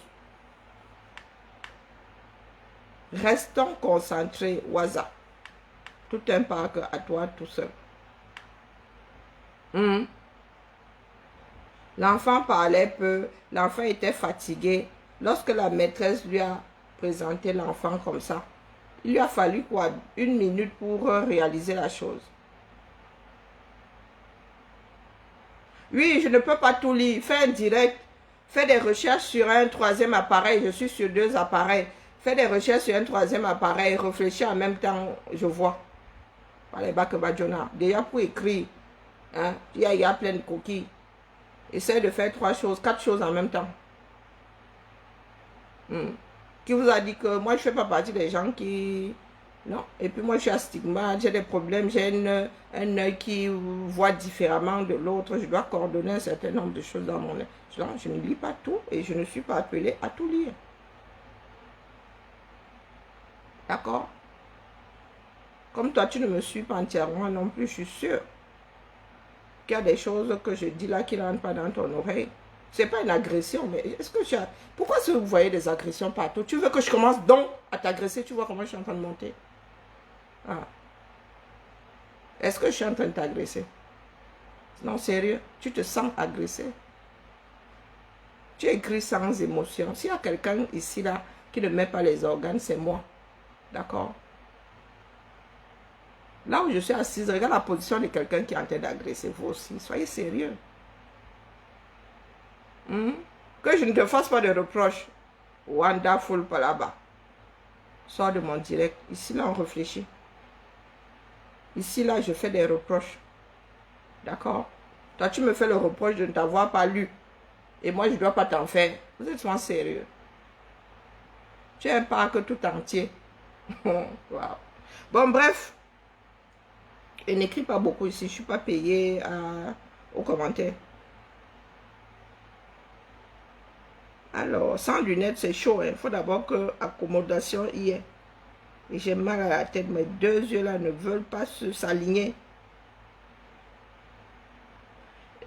Restons concentrés, Waza. Tout un parc à toi tout seul. L'enfant parlait peu, l'enfant était fatigué. Lorsque la maîtresse lui a présenté l'enfant comme ça, il lui a fallu quoi? 1 minute pour réaliser la chose. Oui, je ne peux pas tout lire. Fais un direct. Fais des recherches sur un 3e appareil. Je suis sur 2 appareils. Fais des recherches sur un 3e appareil. Réfléchis en même temps, je vois. Par les bacs Bajona. Déjà pour écrire, hein, il y a plein de coquilles. Essaye de faire 3 choses, 4 choses en même temps. Qui vous a dit que moi je ne fais pas partie des gens qui... Non. Et puis moi je suis astigmate, j'ai des problèmes, j'ai un œil qui voit différemment de l'autre. Je dois coordonner un certain nombre de choses dans mon œil. Je ne lis pas tout et je ne suis pas appelée à tout lire. D'accord? Comme toi tu ne me suis pas entièrement non plus, je suis sûre qu'il y a des choses que je dis là qui ne rentrent pas dans ton oreille. Ce n'est pas une agression, mais est-ce que tu as... Pourquoi est-ce que vous voyez des agressions partout? Tu veux que je commence donc à t'agresser? Tu vois comment je suis en train de monter? Ah. Est-ce que je suis en train de t'agresser? Non, sérieux, tu te sens agressé. Tu écris sans émotion. S'il y a quelqu'un ici, là, qui ne met pas les organes, c'est moi. D'accord? Là où je suis assise, regarde la position de quelqu'un qui est en train d'agresser. Vous aussi, soyez sérieux. Que je ne te fasse pas de reproches. Wonderful pas là-bas. Sors de mon direct. Ici, là, on réfléchit. Ici, là, je fais des reproches. D'accord? Toi, tu me fais le reproche de ne t'avoir pas lu. Et moi, je ne dois pas t'en faire. Vous êtes souvent sérieux. Tu es un parc tout entier. Wow. Bon, bref. Et n'écris pas beaucoup ici. Je ne suis pas payé aux commentaires. Alors, sans lunettes, c'est chaud. Il faut d'abord que accommodation y ait. Et j'ai mal à la tête. Mes 2 yeux là ne veulent pas s'aligner.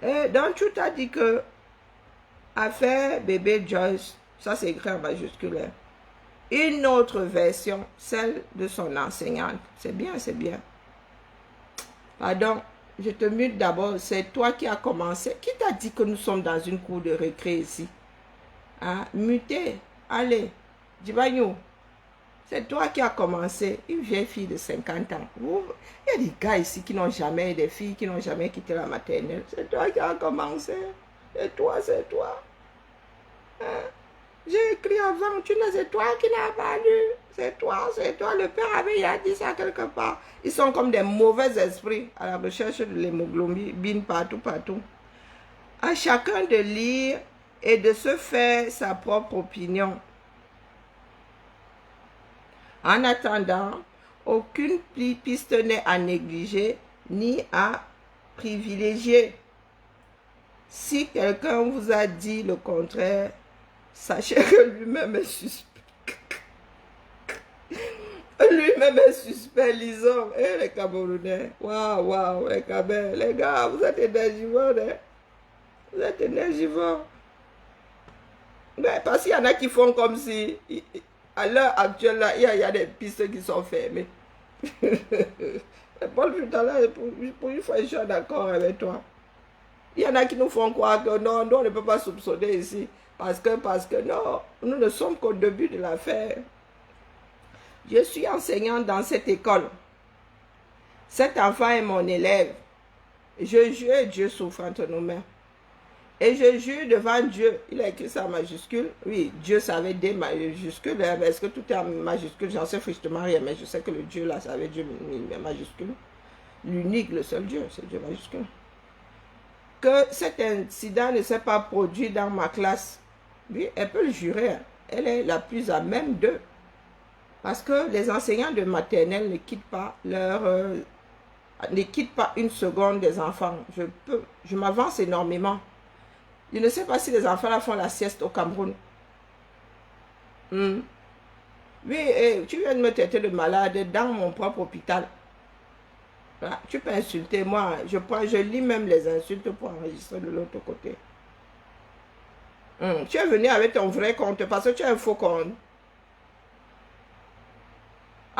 Donc, tu t'as dit que affaire bébé Joyce, ça c'est écrit en majuscule. Hein. Une autre version, celle de son enseignante. C'est bien, c'est bien. Pardon, je te mute d'abord. C'est toi qui as commencé. Qui t'a dit que nous sommes dans une cour de récré ici? Hein? Muté. Allez. Dibagnou. C'est toi qui as commencé. Une vieille fille de 50 ans. Il y a des gars ici qui n'ont jamais, des filles qui n'ont jamais quitté la maternelle. C'est toi qui as commencé. C'est toi, c'est toi. Hein? J'ai écrit avant, c'est toi qui n'as pas lu. C'est toi, le père avait dit ça quelque part. Ils sont comme des mauvais esprits à la recherche de l'hémoglobine partout, partout. À chacun de lire et de se faire sa propre opinion. En attendant, aucune piste n'est à négliger ni à privilégier. Si quelqu'un vous a dit le contraire, sachez que lui-même est suspect. Lui-même est suspect, lisons. Eh, les Camerounais. Waouh, les Camerounais. Les gars, vous êtes énergivores. Hein? Vous êtes énergivores. Mais parce qu'il y en a qui font comme si, à l'heure actuelle, là, il y a des pistes qui sont fermées. Paul, tout à l'heure, pour une fois, je suis d'accord avec toi. Il y en a qui nous font croire que non, nous, on ne peut pas soupçonner ici. Parce que non, nous ne sommes qu'au début de l'affaire. Je suis enseignante dans cette école. Cet enfant est mon élève. Je jure, Dieu souffre entre nos mains. Et je jure devant Dieu. Il a écrit ça en majuscule. Oui, Dieu savait des majuscules. Est-ce que tout est en majuscule? J'en sais strictement rien. Mais je sais que le Dieu là savait Dieu majuscule. L'unique, le seul Dieu, c'est Dieu majuscule. Que cet incident ne s'est pas produit dans ma classe. Oui, elle peut le jurer. Elle est la plus à même d'eux. Parce que les enseignants de maternelle ne quittent pas ne quittent pas une seconde des enfants. Je m'avance énormément. Je ne sais pas si les enfants là font la sieste au Cameroun. Oui, tu viens de me traiter de malade dans mon propre hôpital. Là, tu peux insulter moi. Je lis même les insultes pour enregistrer de l'autre côté. Tu es venu avec ton vrai compte parce que tu as un faux compte.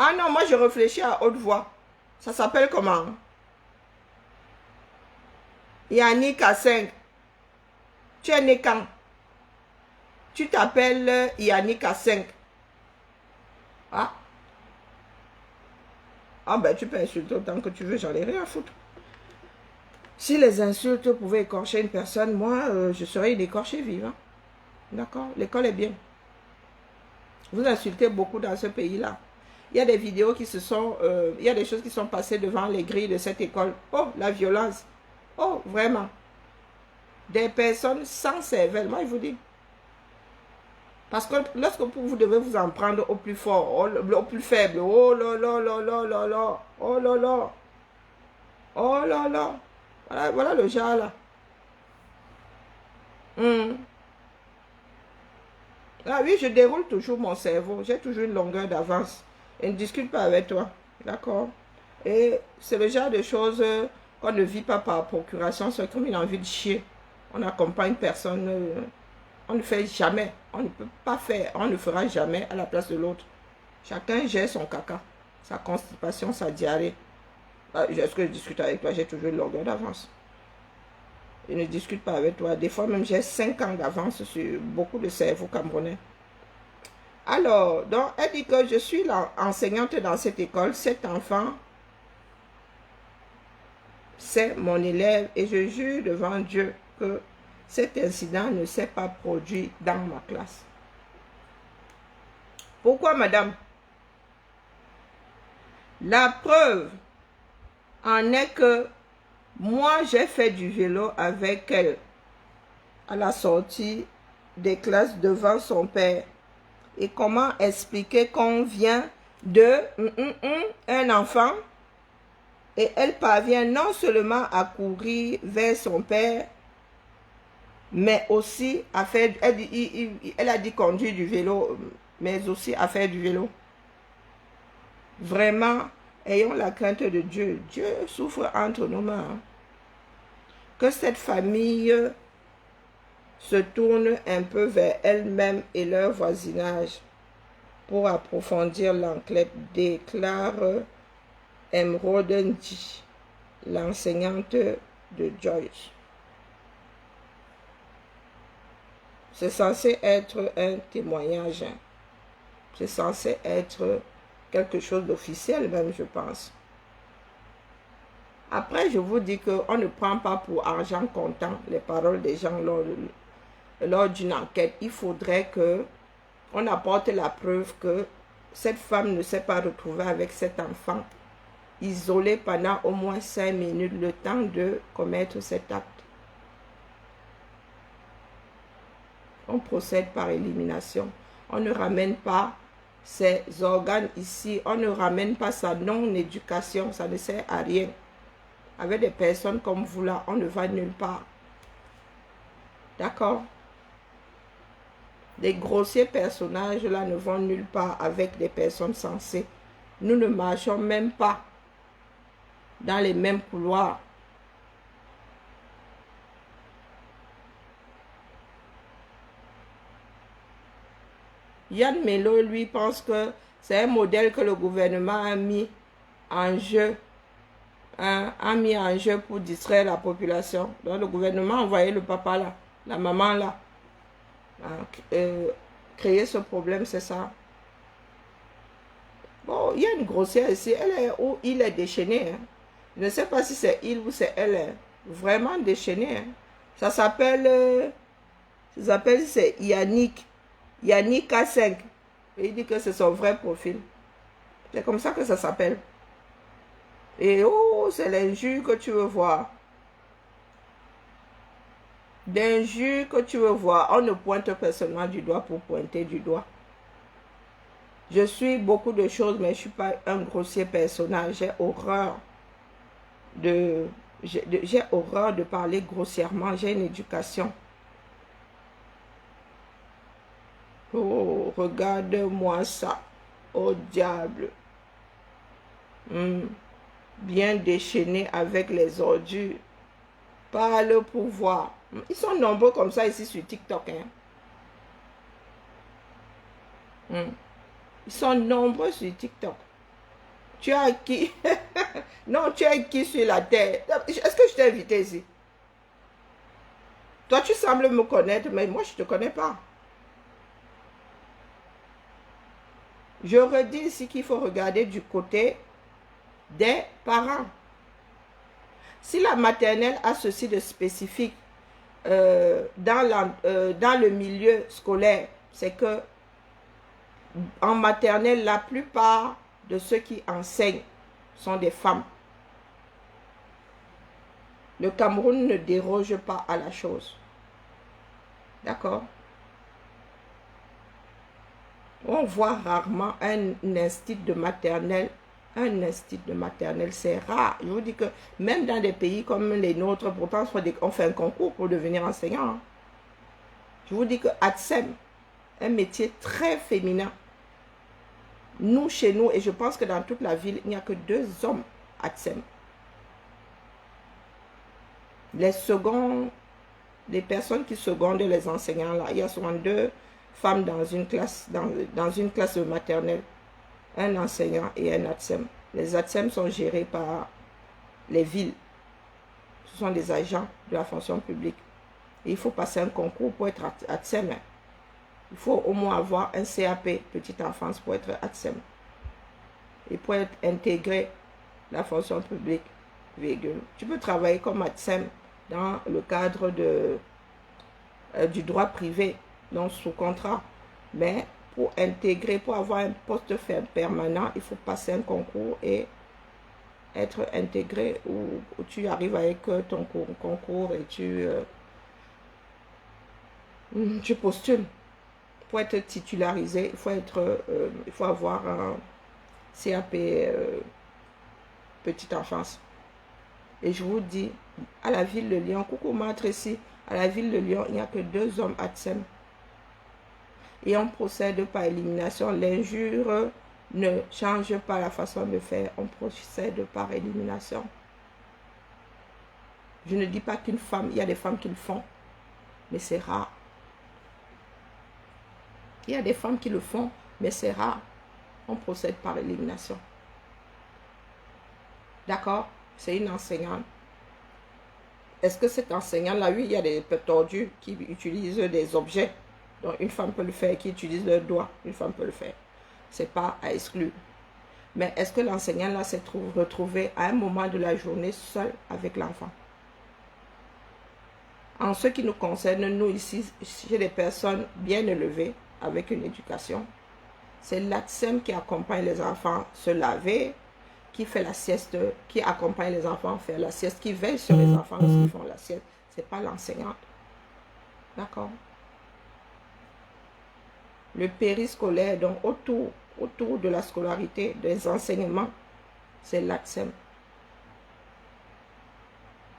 Ah non, moi je réfléchis à haute voix. Ça s'appelle comment? Yannick à 5. Tu es né quand? Tu t'appelles Yannick à 5. Ah. Ah ben tu peux insulter autant que tu veux, j'en ai rien à foutre. Si les insultes pouvaient écorcher une personne, moi je serais une écorchée vive. Hein? D'accord? L'école est bien. Vous insultez beaucoup dans ce pays-là. Il y a des vidéos qui il y a des choses qui sont passées devant les grilles de cette école. Oh, la violence. Oh, vraiment. Des personnes sans cervelle, moi je vous dis. Parce que lorsque vous devez vous en prendre au plus fort, au plus faible, oh là là là là là là, oh là là, oh là là, voilà le genre là. Ah oui, je déroule toujours mon cerveau, j'ai toujours une longueur d'avance. Je ne discute pas avec toi, d'accord? Et c'est le genre de choses qu'on ne vit pas par procuration, c'est comme une envie de chier. On accompagne personne, on ne fait jamais, on ne peut pas faire, on ne fera jamais à la place de l'autre. Chacun gère son caca, sa constipation, sa diarrhée. Est-ce que je discute avec toi? J'ai toujours une longueur d'avance. Je ne discute pas avec toi. Des fois même j'ai 5 ans d'avance sur beaucoup de cerveaux camerounais. Alors, donc elle dit que je suis l'enseignante dans cette école. Cet enfant, c'est mon élève et je jure devant Dieu que cet incident ne s'est pas produit dans ma classe. Pourquoi, madame? La preuve en est que moi, j'ai fait du vélo avec elle à la sortie des classes devant son père. Et comment expliquer qu'on vient de un enfant et elle parvient non seulement à courir vers son père, mais aussi à faire, elle a dit conduire du vélo, mais aussi à faire du vélo. Vraiment, ayons la crainte de Dieu. Dieu souffre entre nos mains. Que cette famille se tourne un peu vers elle-même et leur voisinage pour approfondir l'enquête, déclare Emeraude Ndi, l'enseignante de Joyce. C'est censé être un témoignage. C'est censé être quelque chose d'officiel même, je pense. Après, je vous dis qu'on ne prend pas pour argent comptant les paroles des gens lors d'une enquête. Il faudrait que on apporte la preuve que cette femme ne s'est pas retrouvée avec cet enfant isolé pendant au moins 5 minutes, le temps de commettre cet acte. On procède par élimination. On ne ramène pas ses organes ici. On ne ramène pas sa non-éducation. Ça ne sert à rien. Avec des personnes comme vous là, on ne va nulle part. D'accord? Les grossiers personnages là ne vont nulle part avec des personnes sensées. Nous ne marchons même pas dans les mêmes couloirs. Yann Melo, lui, pense que c'est un modèle que le gouvernement a mis en jeu, pour distraire la population. Donc le gouvernement a envoyé le papa là, la maman là, créer ce problème, c'est ça. Bon, il y a une grossière ici, elle est où il est déchaîné. Hein. Je ne sais pas si c'est il ou c'est elle, hein. Vraiment déchaîné. Hein. Ça s'appelle, c'est Yannick A5. Et il dit que c'est son vrai profil. C'est comme ça que ça s'appelle. Et oh, c'est l'injure que tu veux voir. D'injure que tu veux voir. On ne pointe personnellement du doigt pour pointer du doigt. Je suis beaucoup de choses, mais je ne suis pas un grossier personnage. J'ai horreur de parler grossièrement. J'ai une éducation. Oh, regarde-moi ça. Oh, diable. Bien déchaîné avec les ordures. Par le pouvoir. Ils sont nombreux comme ça ici sur TikTok. Hein. Ils sont nombreux sur TikTok. Tu as qui? Non, tu as qui sur la terre? Est-ce que je t'ai invité ici? Toi, tu sembles me connaître, mais moi, je ne te connais pas. Je redis ici qu'il faut regarder du côté des parents. Si la maternelle a ceci de spécifique dans le milieu scolaire, c'est que en maternelle, la plupart de ceux qui enseignent sont des femmes. Le Cameroun ne déroge pas à la chose. D'accord? On voit rarement un institut de maternelle. Un institut de maternelle, c'est rare. Je vous dis que même dans des pays comme les nôtres, pourtant on fait un concours pour devenir enseignant. Je vous dis que ATSEM, un métier très féminin. Nous, chez nous, et je pense que dans toute la ville, il n'y a que 2 hommes ATSEM. Les personnes qui secondent les enseignants, là, il y a souvent 2 femmes dans une classe, dans une classe maternelle. Un enseignant et un ATSEM. Les ATSEM sont gérés par les villes. Ce sont des agents de la fonction publique. Et il faut passer un concours pour être ATSEM. Il faut au moins avoir un CAP, petite enfance, pour être ATSEM. Et pour être intégré la fonction publique, virgule. Tu peux travailler comme ATSEM dans le cadre du droit privé, donc sous contrat. Mais pour intégrer, pour avoir un poste permanent, il faut passer un concours et être intégré où tu arrives avec ton concours et tu postules. Pour être titularisé, il faut avoir un CAP petite enfance. Et je vous dis, à la ville de Lyon, coucou Matre ici, à la ville de Lyon, il n'y a que 2 hommes ATSEM. Et on procède par élimination. L'injure ne change pas la façon de faire. On procède par élimination. Je ne dis pas qu'une femme, il y a des femmes qui le font, mais c'est rare. Il y a des femmes qui le font, mais c'est rare. On procède par élimination. D'accord? C'est une enseignante. Est-ce que cette enseignante-là, oui, il y a des tordus qui utilisent des objets. Donc, une femme peut le faire, qui utilise leurs doigts. Une femme peut le faire. Ce n'est pas à exclure. Mais est-ce que l'enseignant-là s'est retrouvé à un moment de la journée seul avec l'enfant? En ce qui nous concerne, nous ici, chez des personnes bien élevées, avec une éducation. C'est l'ATSEM qui accompagne les enfants se laver, qui fait la sieste, qui accompagne les enfants faire la sieste, qui veille sur les enfants lorsqu'ils font la sieste. Ce n'est pas l'enseignante. D'accord? Le périscolaire, donc autour de la scolarité, des enseignements, c'est l'ATSEM.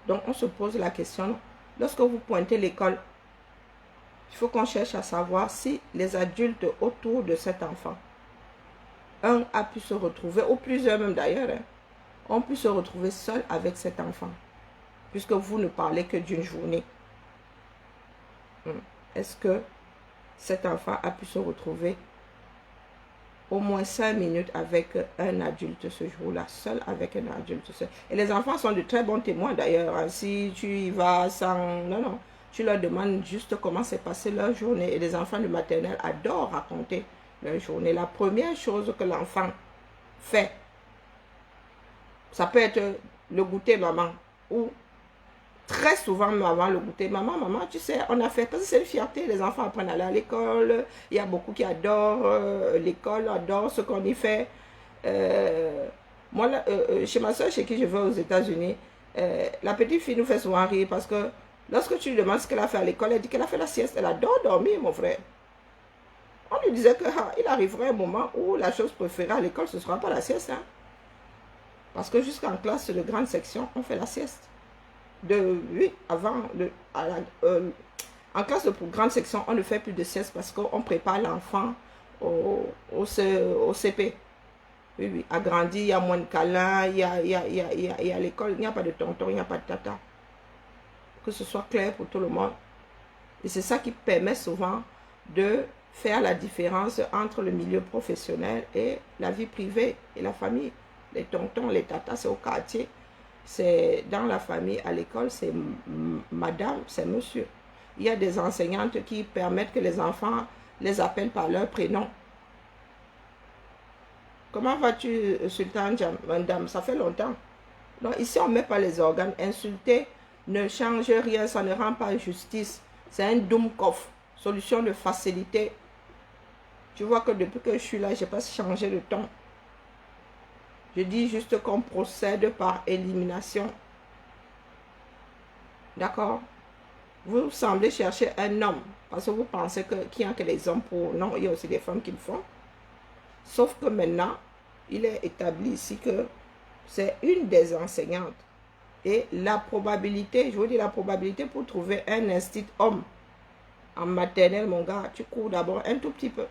Donc on se pose la question, lorsque vous pointez l'école, il faut qu'on cherche à savoir si les adultes autour de cet enfant, un a pu se retrouver, ou plusieurs même d'ailleurs, ont pu se retrouver seuls avec cet enfant, puisque vous ne parlez que d'une journée. Est-ce que cet enfant a pu se retrouver au moins 5 minutes avec un adulte ce jour-là, seul avec un adulte seul. Et les enfants sont de très bons témoins d'ailleurs. Si tu y vas sans... Non. Tu leur demandes juste comment s'est passée leur journée. Et les enfants de maternelle adorent raconter leur journée. La première chose que l'enfant fait, ça peut être le goûter maman. Ou très souvent maman le goûter. Maman, tu sais, on a fait... Parce que c'est une fierté. Les enfants apprennent à aller à l'école. Il y a beaucoup qui adorent l'école, adorent ce qu'on y fait. Moi, là, chez ma soeur, chez qui je vais aux États-Unis, la petite fille nous fait souvent rire parce que lorsque tu lui demandes ce qu'elle a fait à l'école, elle dit qu'elle a fait la sieste. Elle adore dormir, mon frère. On lui disait qu'il arriverait un moment où la chose préférée à l'école, ce ne sera pas la sieste. Hein? Parce que jusqu'en classe de grande section, on fait la sieste. En classe de grande section, on ne fait plus de sieste parce qu'on prépare l'enfant au CP. Oui, agrandi, il y a moins de câlins, il y a l'école, il n'y a pas de tonton, il n'y a pas de tata. Que ce soit clair pour tout le monde. Et c'est ça qui permet souvent de faire la différence entre le milieu professionnel et la vie privée et la famille. Les tontons, les tatas, c'est au quartier. C'est dans la famille, à l'école, c'est madame, c'est monsieur. Il y a des enseignantes qui permettent que les enfants les appellent par leur prénom. Comment vas-tu, Sultan Madame? Ça fait longtemps. Donc ici, on ne met pas les organes. Insulter ne change rien, ça ne rend pas justice. C'est un dumkoff, solution de facilité. Tu vois que depuis que je suis là, je n'ai pas changé de ton. Je dis juste qu'on procède par élimination. D'accord? Vous semblez chercher un homme parce que vous pensez qu'il n'y a que les hommes pour... Non, il y a aussi des femmes qui le font. Sauf que maintenant, il est établi ici que c'est une des enseignantes. Et la probabilité, je vous dis la probabilité pour trouver un institut homme en maternelle, mon gars, tu cours d'abord un tout petit peu.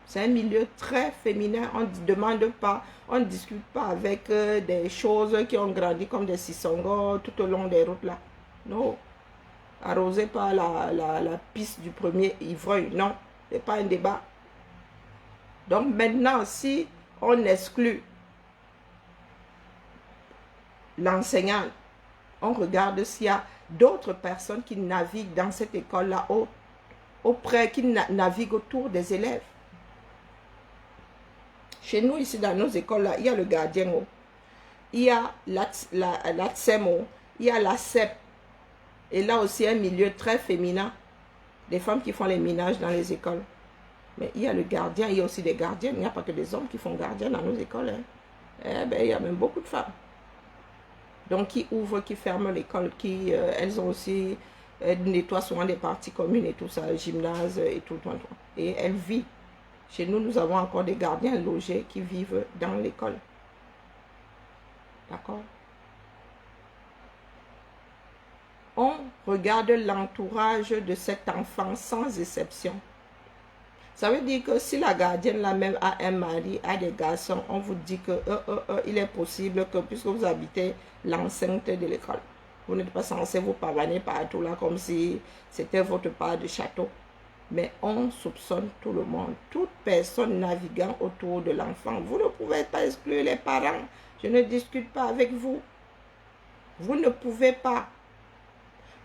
C'est un milieu très féminin, on ne demande pas, on ne discute pas avec des choses qui ont grandi comme des sissongos tout au long des routes là. Non. Arrosé par la piste du premier ivrogne, non, ce n'est pas un débat. Donc maintenant, si on exclut l'enseignant, on regarde s'il y a d'autres personnes qui naviguent dans cette école-là, qui naviguent autour des élèves. Chez nous, ici, dans nos écoles-là, il y a le gardien, il y a l'ATSEM, il y a la CEP. Et là aussi, un milieu très féminin. Des femmes qui font les ménages dans les écoles. Mais il y a le gardien, il y a aussi des gardiens. Il n'y a pas que des hommes qui font gardien dans nos écoles. Hein. Eh bien, il y a même beaucoup de femmes. Donc, qui ouvrent, qui ferment l'école, elles ont aussi, nettoient souvent des parties communes et tout ça, le gymnase et tout. Et elles vivent. Chez nous, nous avons encore des gardiens logés qui vivent dans l'école. D'accord? On regarde l'entourage de cet enfant sans exception. Ça veut dire que si la gardienne là même a un mari, a des garçons, on vous dit que il est possible que puisque vous habitez l'enceinte de l'école, vous n'êtes pas censé vous pavaner partout là comme si c'était votre part de château. Mais on soupçonne tout le monde, toute personne naviguant autour de l'enfant. Vous ne pouvez pas exclure les parents. Je ne discute pas avec vous. Vous ne pouvez pas.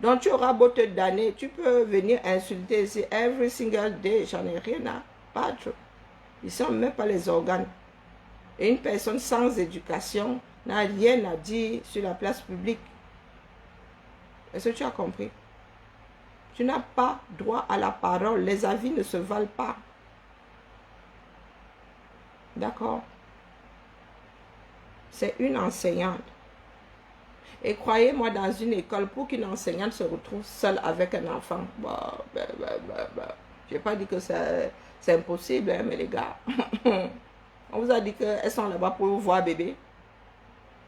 Donc tu auras beau te damner, tu peux venir insulter ici every single day, j'en ai rien à battre. Ici on ne met pas les organes. Et une personne sans éducation n'a rien à dire sur la place publique. Est-ce que tu as compris? Tu n'as pas droit à la parole. Les avis ne se valent pas. D'accord? C'est une enseignante. Et croyez-moi, dans une école, pour qu'une enseignante se retrouve seule avec un enfant, je n'ai pas dit que c'est impossible, hein, mais les gars, on vous a dit qu'elles sont là-bas pour voir bébé.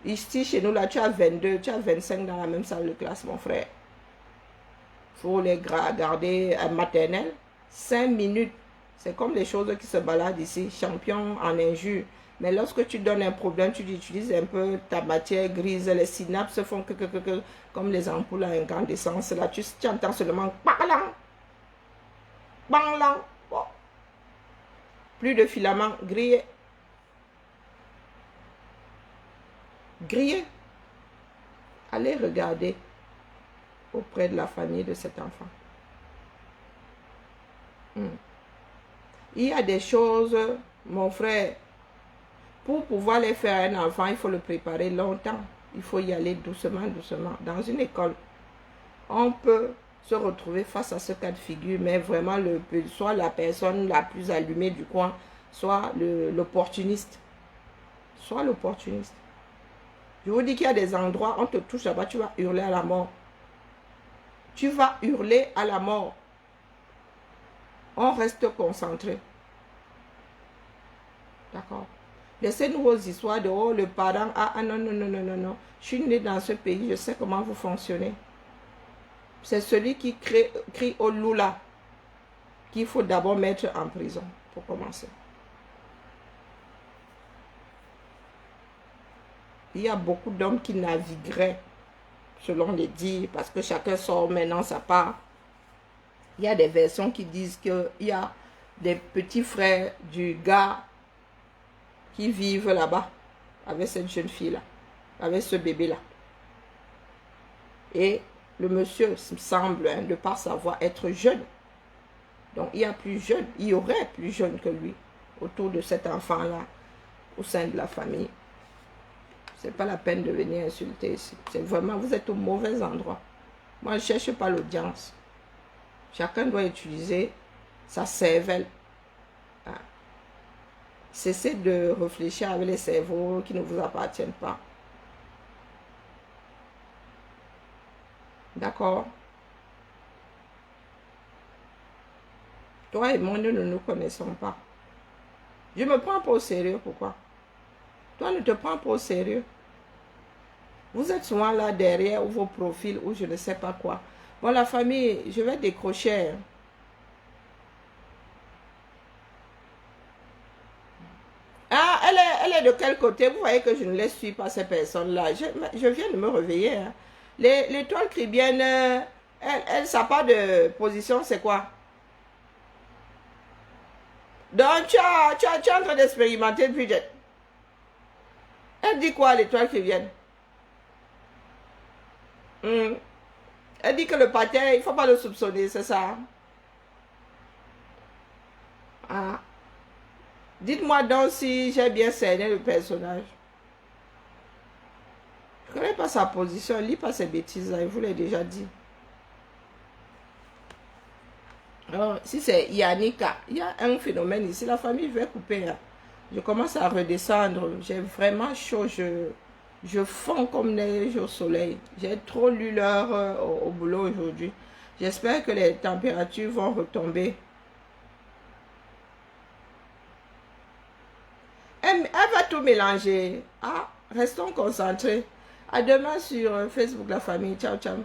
Ici, chez nous, là, tu as 22, tu as 25 dans la même salle de classe, mon frère. Il faut les garder à maternelle. 5 minutes. C'est comme les choses qui se baladent ici. Champion en injure. Mais lorsque tu donnes un problème, tu utilises un peu ta matière grise. Les synapses se font comme les ampoules à incandescence. Là, tu entends seulement bang bang. Bon. Plus de filaments grillés. Grillés. Allez regarder auprès de la famille de cet enfant. Il y a des choses, mon frère, pour pouvoir les faire à un enfant, il faut le préparer longtemps. Il faut y aller doucement, doucement. Dans une école, on peut se retrouver face à ce cas de figure, mais vraiment, soit la personne la plus allumée du coin, soit l'opportuniste. Soit l'opportuniste. Je vous dis qu'il y a des endroits, on te touche là-bas, tu vas hurler à la mort. Tu vas hurler à la mort. On reste concentré. D'accord? Laissez-nous vos histoires de oh, le parent. Ah non, non, non, non, non, non. Je suis né dans ce pays, je sais comment vous fonctionnez. C'est celui qui crie au loup là qu'il faut d'abord mettre en prison pour commencer. Il y a beaucoup d'hommes qui navigueraient selon les dires, parce que chacun sort maintenant sa part. Il y a des versions qui disent qu'il y a des petits frères du gars qui vivent là-bas avec cette jeune fille-là, avec ce bébé-là. Et le monsieur semble, hein, de par sa voix, être jeune. Donc il y a plus jeune, il y aurait plus jeune que lui autour de cet enfant-là, au sein de la famille. C'est pas la peine de venir insulter ici. C'est vraiment, vous êtes au mauvais endroit. Moi, je ne cherche pas l'audience. Chacun doit utiliser sa cervelle. Ah. Cessez de réfléchir avec les cerveaux qui ne vous appartiennent pas. D'accord? Toi et moi, nous ne nous connaissons pas. Je me prends pas au sérieux, pourquoi? Toi, ne te prends pas au sérieux. Vous êtes souvent là derrière vos profils ou je ne sais pas quoi. Bon, la famille, je vais décrocher. Ah, elle est de quel côté? Vous voyez que je ne les suis pas, ces personnes-là. Je viens de me réveiller. Hein. L'étoile cribienne, elle, sa part de position, c'est quoi? Donc, tu es en train d'expérimenter le budget. Elle dit quoi, l'étoile cribienne? Elle dit que le patin, il ne faut pas le soupçonner, c'est ça? Ah. Dites-moi donc si j'ai bien cerné le personnage. Je ne connais pas sa position, elle ne lit pas ses bêtises, là, je vous l'ai déjà dit. Alors, si c'est Yannicka, il y a un phénomène ici, la famille veut couper. Là. Je commence à redescendre, j'ai vraiment chaud, je fonds comme neige au soleil. J'ai trop lu l'heure au boulot aujourd'hui. J'espère que les températures vont retomber. Elle va tout mélanger. Ah, restons concentrés. À demain sur Facebook La Famille. Ciao, ciao.